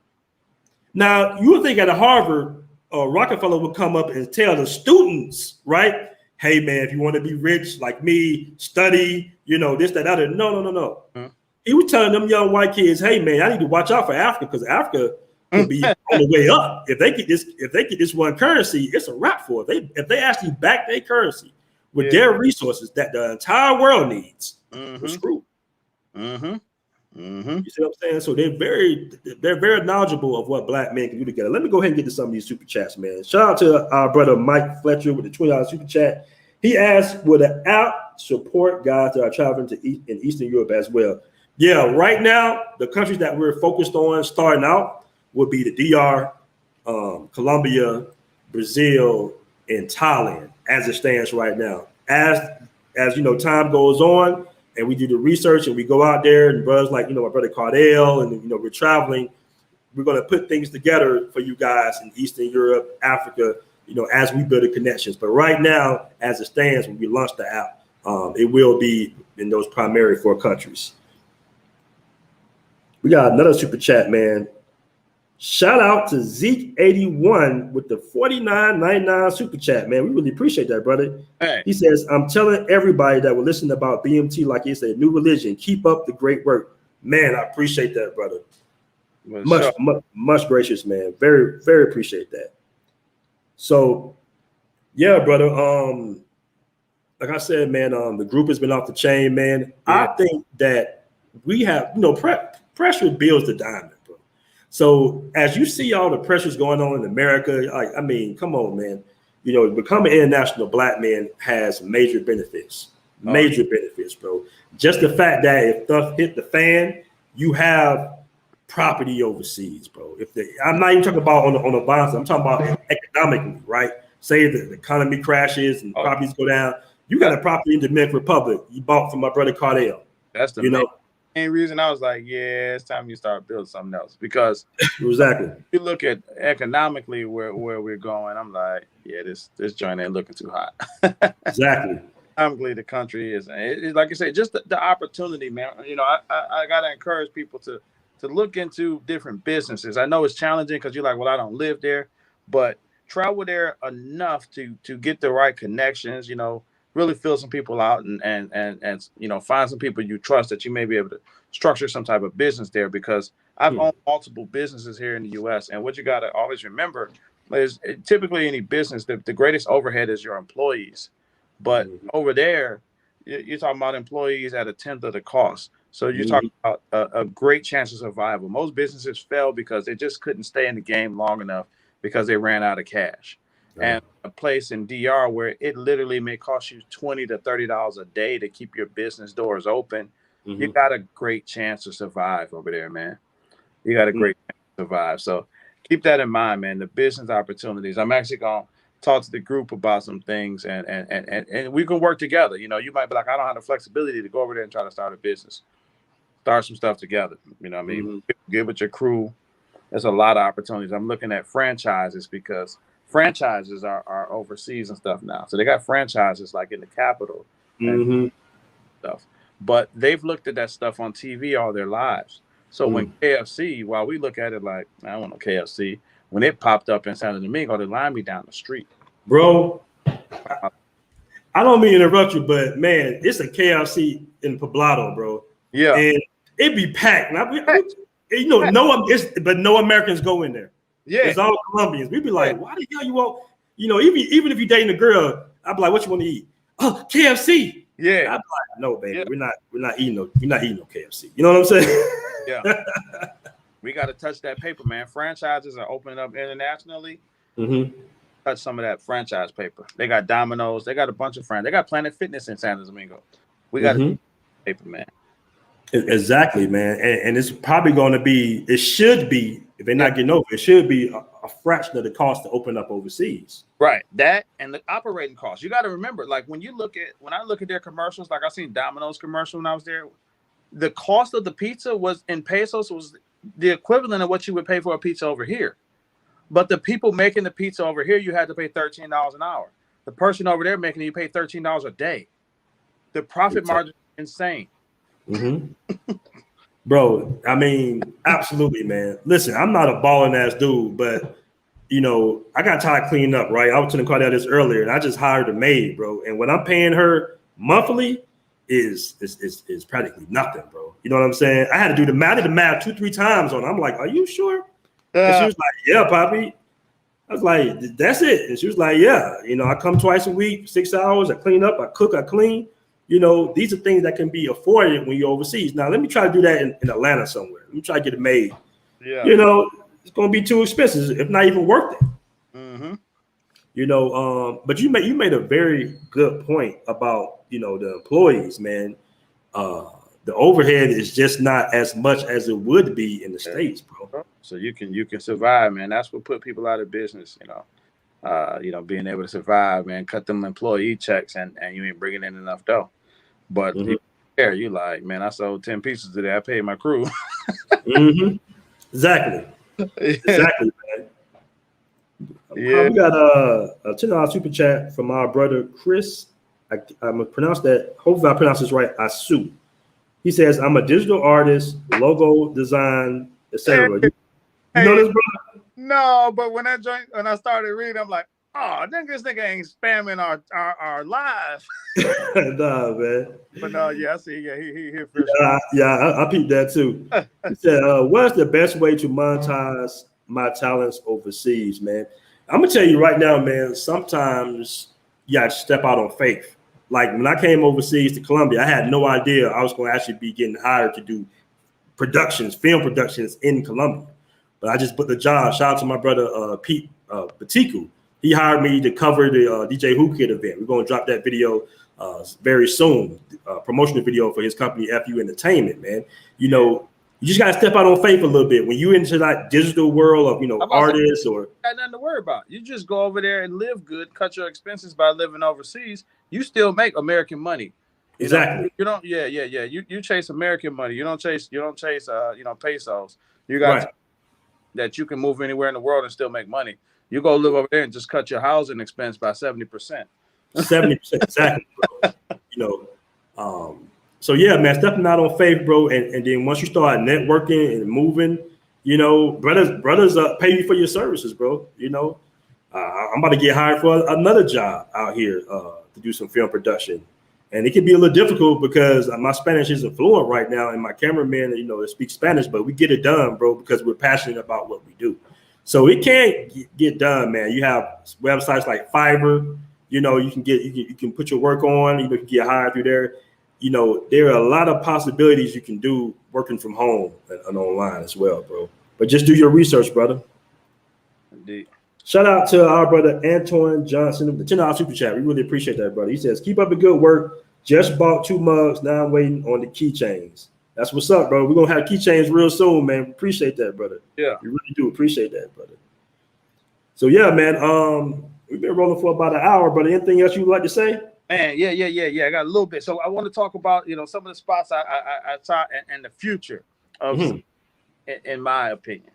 Now, you would think at a Harvard, Rockefeller would come up and tell the students, right? Hey, man, if you want to be rich like me, study, you know, this, that, other. No. Mm-hmm. He was telling them young white kids, hey, man, I need to watch out for Africa because Africa could be on the way up. If they get this one currency, it's a wrap for it. If they actually back their currency with their resources that the entire world needs, we're screwed. Mm-hmm. Mm-hmm. You see what I'm saying? So they're very knowledgeable of what black men can do together. Let me go ahead and get to some of these super chats, man. Shout out to our brother Mike Fletcher with the $20 super chat. He asked, will the app support guys that are traveling in Eastern Europe as well? Yeah, right now, the countries that we're focused on starting out would be the DR, Colombia, Brazil, and Thailand as it stands right now. As you know, time goes on and we do the research and we go out there and brothers like, you know, my brother Cardell and, you know, we're traveling, we're going to put things together for you guys in Eastern Europe, Africa, you know, as we build the connections. But right now, as it stands, when we launch the app, it will be in those primary 4 countries. We got another super chat, man. Shout out to Zeke81 with the $49.99 super chat, man. We really appreciate that, brother. Hey. He says, I'm telling everybody that will listen about BMT like it's a new religion. Keep up the great work. Man, I appreciate that, brother. Much gracious, man. Very, very appreciate that. So, yeah, brother. Like I said, man, the group has been off the chain, man. Yeah. I think that we have, you know, pressure builds the diamond. So as you see all the pressures going on in America, like, I mean, come on, man. You know, becoming an international black man has major benefits. Major benefits, bro. Just the fact that if stuff hit the fan, you have property overseas, bro. I'm not even talking about on the bonds. I'm talking about economically, right? Say the economy crashes and properties go down. You got a property in the Dominican Republic you bought from my brother Cardell. That's the main reason I was like, yeah, it's time you start building something else, because exactly. You look at economically where we're going. I'm like, yeah, this joint ain't looking too hot. Exactly. Economically, the country is, like I say, just the opportunity, man. You know, I gotta encourage people to look into different businesses. I know it's challenging because you're like, well, I don't live there, but travel there enough to get the right connections. You know, really fill some people out and you know, find some people you trust that you may be able to structure some type of business there, because I've owned multiple businesses here in the US, and what you got to always remember is typically any business, the greatest overhead is your employees, but over there you're talking about employees at 1/10 of the cost. So you're talking about a great chance of survival. Most businesses fail because they just couldn't stay in the game long enough because they ran out of cash. And a place in DR where it literally may cost you $20 to $30 a day to keep your business doors open, you got a great chance to survive over there, man. You got a great chance to survive. So keep that in mind, man. The business opportunities. I'm actually going to talk to the group about some things, and we can work together. You know, you might be like, I don't have the flexibility to go over there and try to start a business. Start some stuff together. You know what I mean? Get with your crew. There's a lot of opportunities. I'm looking at franchises because franchises are overseas and stuff now. So they got franchises like in the capital and stuff. But they've looked at that stuff on TV all their lives. So when KFC, while we look at it like, I don't want no KFC, when it popped up in Santo Domingo, they lined me down the street. Bro, I don't mean to interrupt you, but man, it's a KFC in Poblado, bro. Yeah. And it'd be packed. You know, no Americans go in there. Yeah, it's all Colombians. We'd be like, why the hell you want? You know, even if you're dating a girl, I'd be like, what you want to eat? Oh, KFC. Yeah. I'd be like, no, baby, we're not eating no KFC. You know what I'm saying? Yeah. We got to touch that paper, man. Franchises are opening up internationally. Touch some of that franchise paper. They got Domino's. They got a bunch of friends. They got Planet Fitness in San Domingo. We got paper, man. Exactly, man. And it's probably going to be, it should be, if they're not getting over, it should be a fraction of the cost to open up overseas. Right. That and the operating costs. You got to remember, like when I look at their commercials, like I seen Domino's commercial when I was there, the cost of the pizza was in pesos was the equivalent of what you would pay for a pizza over here. But the people making the pizza over here, you had to pay $13 an hour. The person over there making it, you pay $13 a day. The profit margin is insane. Bro, I mean, absolutely, man. Listen, I'm not a balling ass dude, but you know, I got tired cleaning up, right? I was telling Cardell this earlier, and I just hired a maid, bro. And what I'm paying her monthly is practically nothing, bro. You know what I'm saying? I had to do the math 2-3 times on it. I'm like, are you sure? And she was like, yeah, Poppy. I was like, that's it. And she was like, yeah, you know, I come twice a week, 6 hours, I clean up, I cook, I clean. You know, these are things that can be afforded when you're overseas. Now, let me try to do that in Atlanta somewhere. Let me try to get it made. Yeah. You know, it's going to be too expensive, if not even worth it. You know, but you made a very good point about, you know, the employees, man. The overhead is just not as much as it would be in the States, bro. So you can survive, man. That's what put people out of business, you know, being able to survive, man, cut them employee checks and you ain't bringing in enough dough. But you like, man, I sold 10 pieces today. I paid my crew. Exactly, man. We got a $10 super chat from our brother Chris. I'm gonna pronounce that. Hopefully, I pronounce this right. Asu. He says, "I'm a digital artist, logo design, etc." You know this, brother? No, but when I started reading, I'm like, oh, this nigga ain't spamming our live. Nah, man. But no, yeah, I see. Yeah, he for sure. I peeped that too. He said, "What's the best way to monetize my talents overseas, man?" I'm gonna tell you right now, man. Sometimes you got to step out on faith. Like when I came overseas to Colombia, I had no idea I was going to actually be getting hired to do film productions in Colombia. But I just put the job. Shout out to my brother Pete Batiku. He hired me to cover the DJ Who Kid event. We're going to drop that video very soon, promotional video for his company, FU Entertainment, man. You know, you just got to step out on faith a little bit. When you into that digital world of, you know, artists or... Got nothing to worry about. You just go over there and live good, cut your expenses by living overseas. You still make American money. Exactly. You don't, You chase American money. You don't chase, pesos. You got that you can move anywhere in the world and still make money. You go live over there and just cut your housing expense by 70%. 70%, exactly, bro. You know, so yeah, man, stepping out on faith, bro, and then once you start networking and moving, you know, brothers pay you for your services, bro. You know, I'm about to get hired for another job out here to do some film production, and it can be a little difficult because my Spanish isn't fluent right now, and my cameraman, you know, speaks Spanish, but we get it done, bro, because we're passionate about what we do. So it can't get done, man. You have websites like Fiverr, you know, you can put your work on, you can get hired through there. You know, there are a lot of possibilities you can do working from home and online as well, bro. But just do your research, brother. Indeed. Shout out to our brother Antoine Johnson of the $10 super chat. We really appreciate that, brother. He says, "Keep up the good work. Just bought 2 mugs. Now I'm waiting on the keychains." That's what's up, bro. We're gonna have keychains real soon, man. Appreciate that, brother. Yeah, we really do appreciate that, brother. So yeah, man. We've been rolling for about an hour, brother. Anything else you'd like to say? Man, yeah. I got a little bit. So I want to talk about, you know, some of the spots I saw and the future of, in my opinion.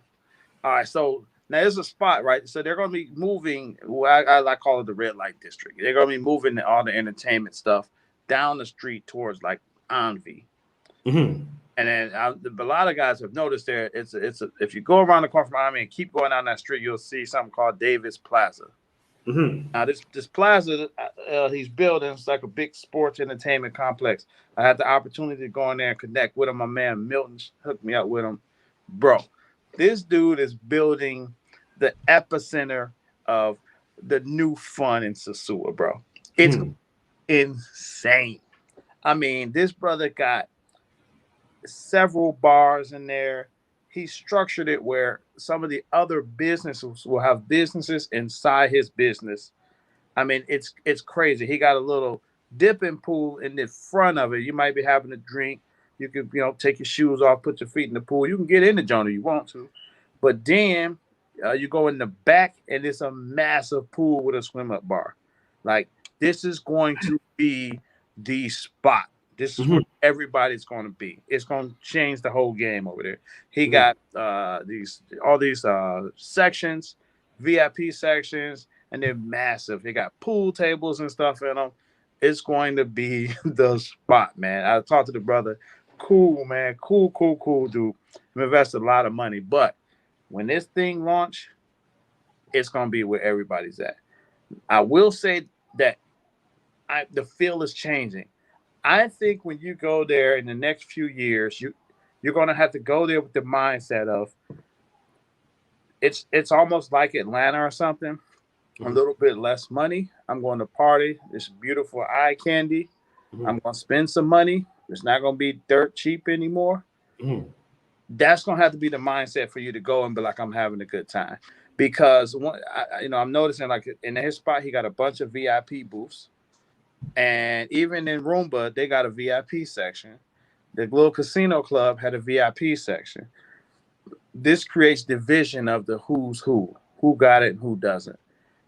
All right, so now there's a spot, right? So they're going to be moving. I call it the red light district. They're going to be moving all the entertainment stuff down the street towards like Envy. And then a lot of guys have noticed there. It's if you go around the corner from Envy and keep going down that street, you'll see something called Davis Plaza. Now this plaza he's building, it's like a big sports entertainment complex. I had the opportunity to go in there and connect with him. My man Milton hooked me up with him. Bro, this dude is building the epicenter of the new fun in Sosua, bro. It's insane. I mean, this brother got several bars in there. he structured it where some of the other businesses will have businesses inside his business. I mean, it's crazy. He got a little dipping pool in the front of it. You might be having a drink. You could, take your shoes off, put your feet in the pool. You can get in the joint if you want to. But then you go in the back, and it's a massive pool with a swim-up bar. Like, this is going to be the spot. This is where everybody's going to be. It's going to change the whole game over there. He got all these sections, VIP sections, and they're massive. They got pool tables and stuff in them. It's going to be the spot, man. I talked to the brother. Cool, man. Cool dude. We invested a lot of money. But when this thing launch, it's going to be where everybody's at. I will say that the feel is changing. I think when you go there in the next few years, you're going to have to go there with the mindset of it's almost like Atlanta or something. A little bit less money. I'm going to party. It's beautiful eye candy. I'm going to spend some money. It's not going to be dirt cheap anymore. That's going to have to be the mindset for you to go and be like, I'm having a good time. Because I'm noticing like in his spot, he got a bunch of VIP booths. And even in Roomba, they got a VIP section. The little casino club had a VIP section. This creates division of the who's who got it and who doesn't.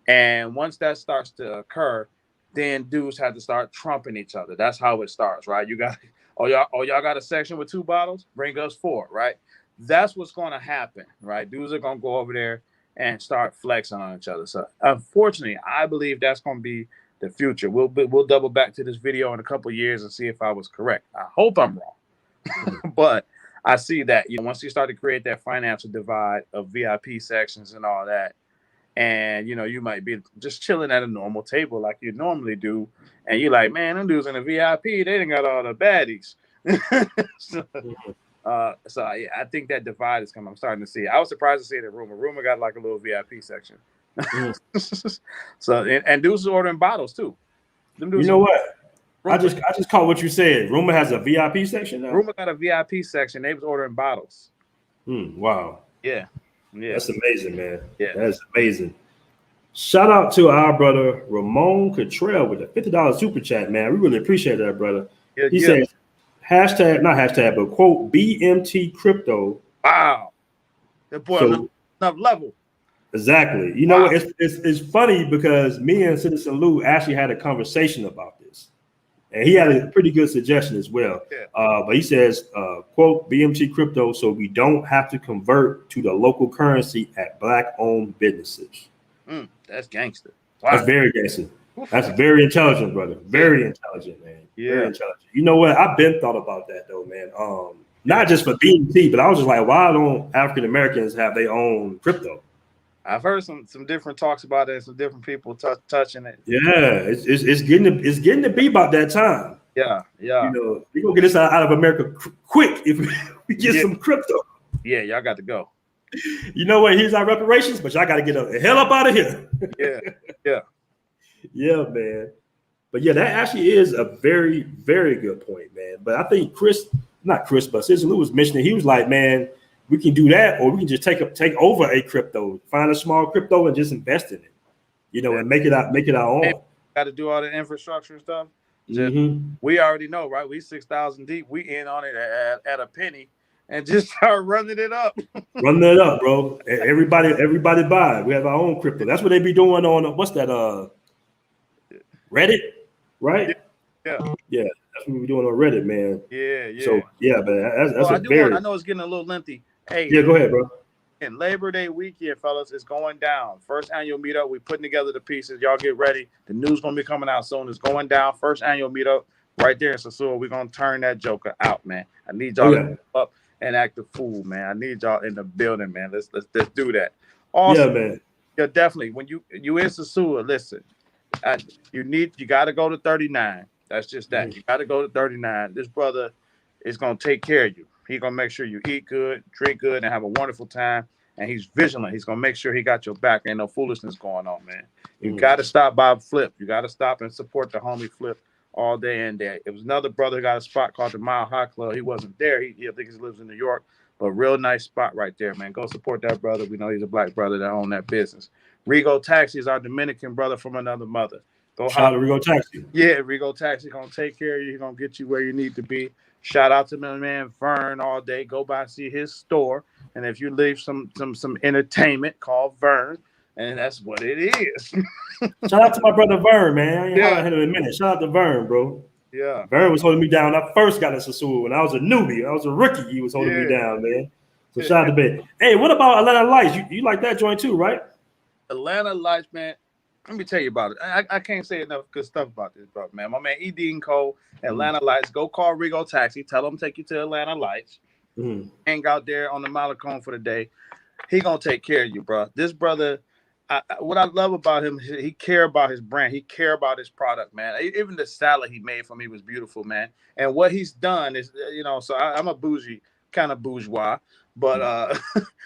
And once that starts to occur, then dudes have to start trumping each other. That's how it starts, right? You got, y'all got a section with 2 bottles? Bring us 4, right? That's what's going to happen, right? Dudes are going to go over there and start flexing on each other. So, unfortunately, I believe that's going to be the future. We'll double back to this video in a couple of years and see if I was correct. I hope I'm wrong, but I see that once you start to create that financial divide of VIP sections and all that, and you might be just chilling at a normal table like you normally do, and you're like, man, them dudes in the VIP, they didn't got all the baddies. So yeah, I think that divide is coming. I'm starting to see it. I was surprised to see it in Roombas. Roombas got like a little VIP section. So and dudes are ordering bottles too. You know what? I just caught what you said. Roombas has a VIP section now. Roombas got a VIP section. They was ordering bottles. Wow. Yeah. That's amazing, man. Yeah, that's amazing. Shout out to our brother Ramon Cardell with a $50 super chat, man. We really appreciate that, brother. He says not hashtag, but quote BMT crypto. Wow, that boy on another level. Exactly. Wow. It's funny because me and Citizen Lou actually had a conversation about this, and he had a pretty good suggestion as well. But he says, quote, BMT crypto, so we don't have to convert to the local currency at Black-owned businesses. That's gangster. Wow. That's very gangster. That's very intelligent, brother. Very intelligent, man. Yeah. Very intelligent. You know what? I've been thought about that, though, man. Not just for BMT, but I was just like, why don't African Americans have their own crypto? I've heard some different talks about it, some different people touching it. Yeah, it's getting to be about that time. Yeah. We're gonna get this out of America quick if we get some crypto. Yeah, y'all got to go. You know what? Here's our reparations, but y'all got to get the hell up out of here. Yeah, man. But yeah, that actually is a very, very good point, man. But I think but Citizen Lou was mentioning, he was like, man, we can do that, or we can just take over a crypto, find a small crypto and just invest in it, and make it our own. Got to do all the infrastructure and stuff. We already know, right? We 6,000 deep. We in on it at a penny and just start running it up. Running it up, bro. Everybody buy. We have our own crypto. That's what they be doing on what's that? Reddit, right? Yeah. That's what we're doing on Reddit, man. Yeah. So yeah, man. That's I know it's getting a little lengthy. Hey, yeah, go ahead, bro. And Labor Day weekend, fellas, is going down. First annual meetup. We're putting together the pieces. Y'all get ready. The news gonna be coming out soon. It's going down. First annual meetup right there in Sosua. We're gonna turn that joker out, man. I need y'all to up and act a fool, man. I need y'all in the building, man. Let's do that. Also, man. Yeah, definitely. When you in Sosua, listen. You got to go to 39. That's just that. You got to go to 39. This brother is gonna take care of you. He's gonna make sure you eat good, drink good, and have a wonderful time. And he's vigilant. He's gonna make sure he got your back. Ain't no foolishness going on, man. You got to stop by Flip. You got to stop and support the homie Flip all day and day. It was another brother who got a spot called the Mile High Club. He wasn't there. I think he lives in New York. But real nice spot right there, man. Go support that brother. We know he's a black brother that own that business. Rigo Taxi is our Dominican brother from another mother. Go shout out to Rigo Taxi. Yeah, Rigo Taxi gonna take care of you. He's gonna get you where you need to be. Shout out to my man Vern all day. Go by and see his store. And if you leave some entertainment, call Vern. And that's what it is. Shout out to my brother Vern, man. I ain't had him in a minute. Shout out to Vern, bro. Yeah. Vern was holding me down when I first got in Sosua. When I was a newbie, I was a rookie. He was holding me down, man. So shout out to Ben. Hey, what about Atlanta Lights? You like that joint too, right? Atlanta Lights, man. Let me tell you about it. I can't say enough good stuff about this, bro, man. My man E.D. and Cole, Atlanta Lights. Go call Rigo Taxi. Tell him take you to Atlanta Lights. Hang out there on the Malecon for the day. He gonna take care of you, bro. This brother, what I love about him, he care about his brand. He care about his product, man. Even the salad he made for me was beautiful, man. And what he's done is, so I'm a bougie, kind of bourgeois, but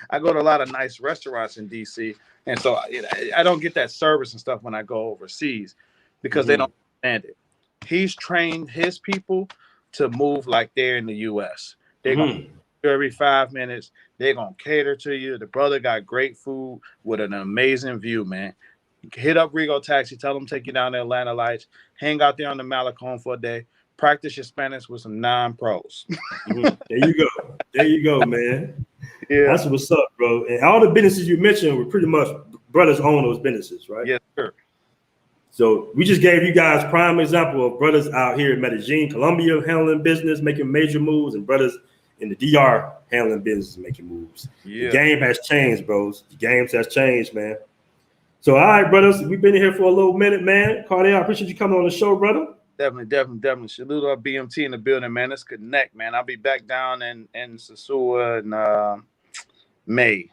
I go to a lot of nice restaurants in DC. And so I don't get that service and stuff when I go overseas because they don't understand it. He's trained his people to move like they're in the U.S. They're going to every 5 minutes. They're going to cater to you. The brother got great food with an amazing view, man. Hit up Rigo Taxi. Tell them take you down to Atlanta Lights. Hang out there on the Malecon for a day. Practice your Spanish with some non-pros. There you go. There you go, man. Yeah, that's what's up, bro. And all the businesses you mentioned were pretty much brothers own those businesses, right? Yes, sir. So we just gave you guys prime example of brothers out here in Medellin, Colombia, handling business, making major moves, and brothers in the DR handling business, making moves. Yeah. The game has changed, bros. The games has changed, man. So, all right, brothers, we've been here for a little minute, man. Cardell, I appreciate you coming on the show, brother. Definitely. Salute our BMT in the building, man. Let's connect, man. I'll be back down in Sosua in May,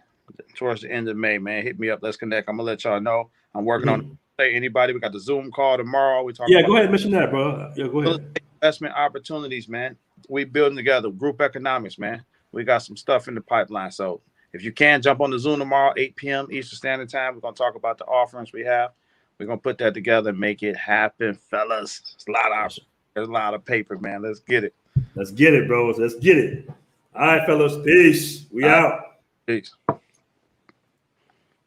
towards the end of May, man. Hit me up. Let's connect. I'm gonna let y'all know. I'm working on anybody. We got the Zoom call tomorrow. We talk. Yeah, go ahead, mention that, bro. Yeah, go ahead. Investment opportunities, man. We building together. Group economics, man. We got some stuff in the pipeline. So if you can jump on the Zoom tomorrow, 8 p.m. Eastern Standard Time, we're gonna talk about the offerings we have. We're gonna put that together and make it happen, fellas. There's a lot of paper, man. Let's get it. Let's get it, bros. Let's get it. All right, fellas. Peace. We out. Peace.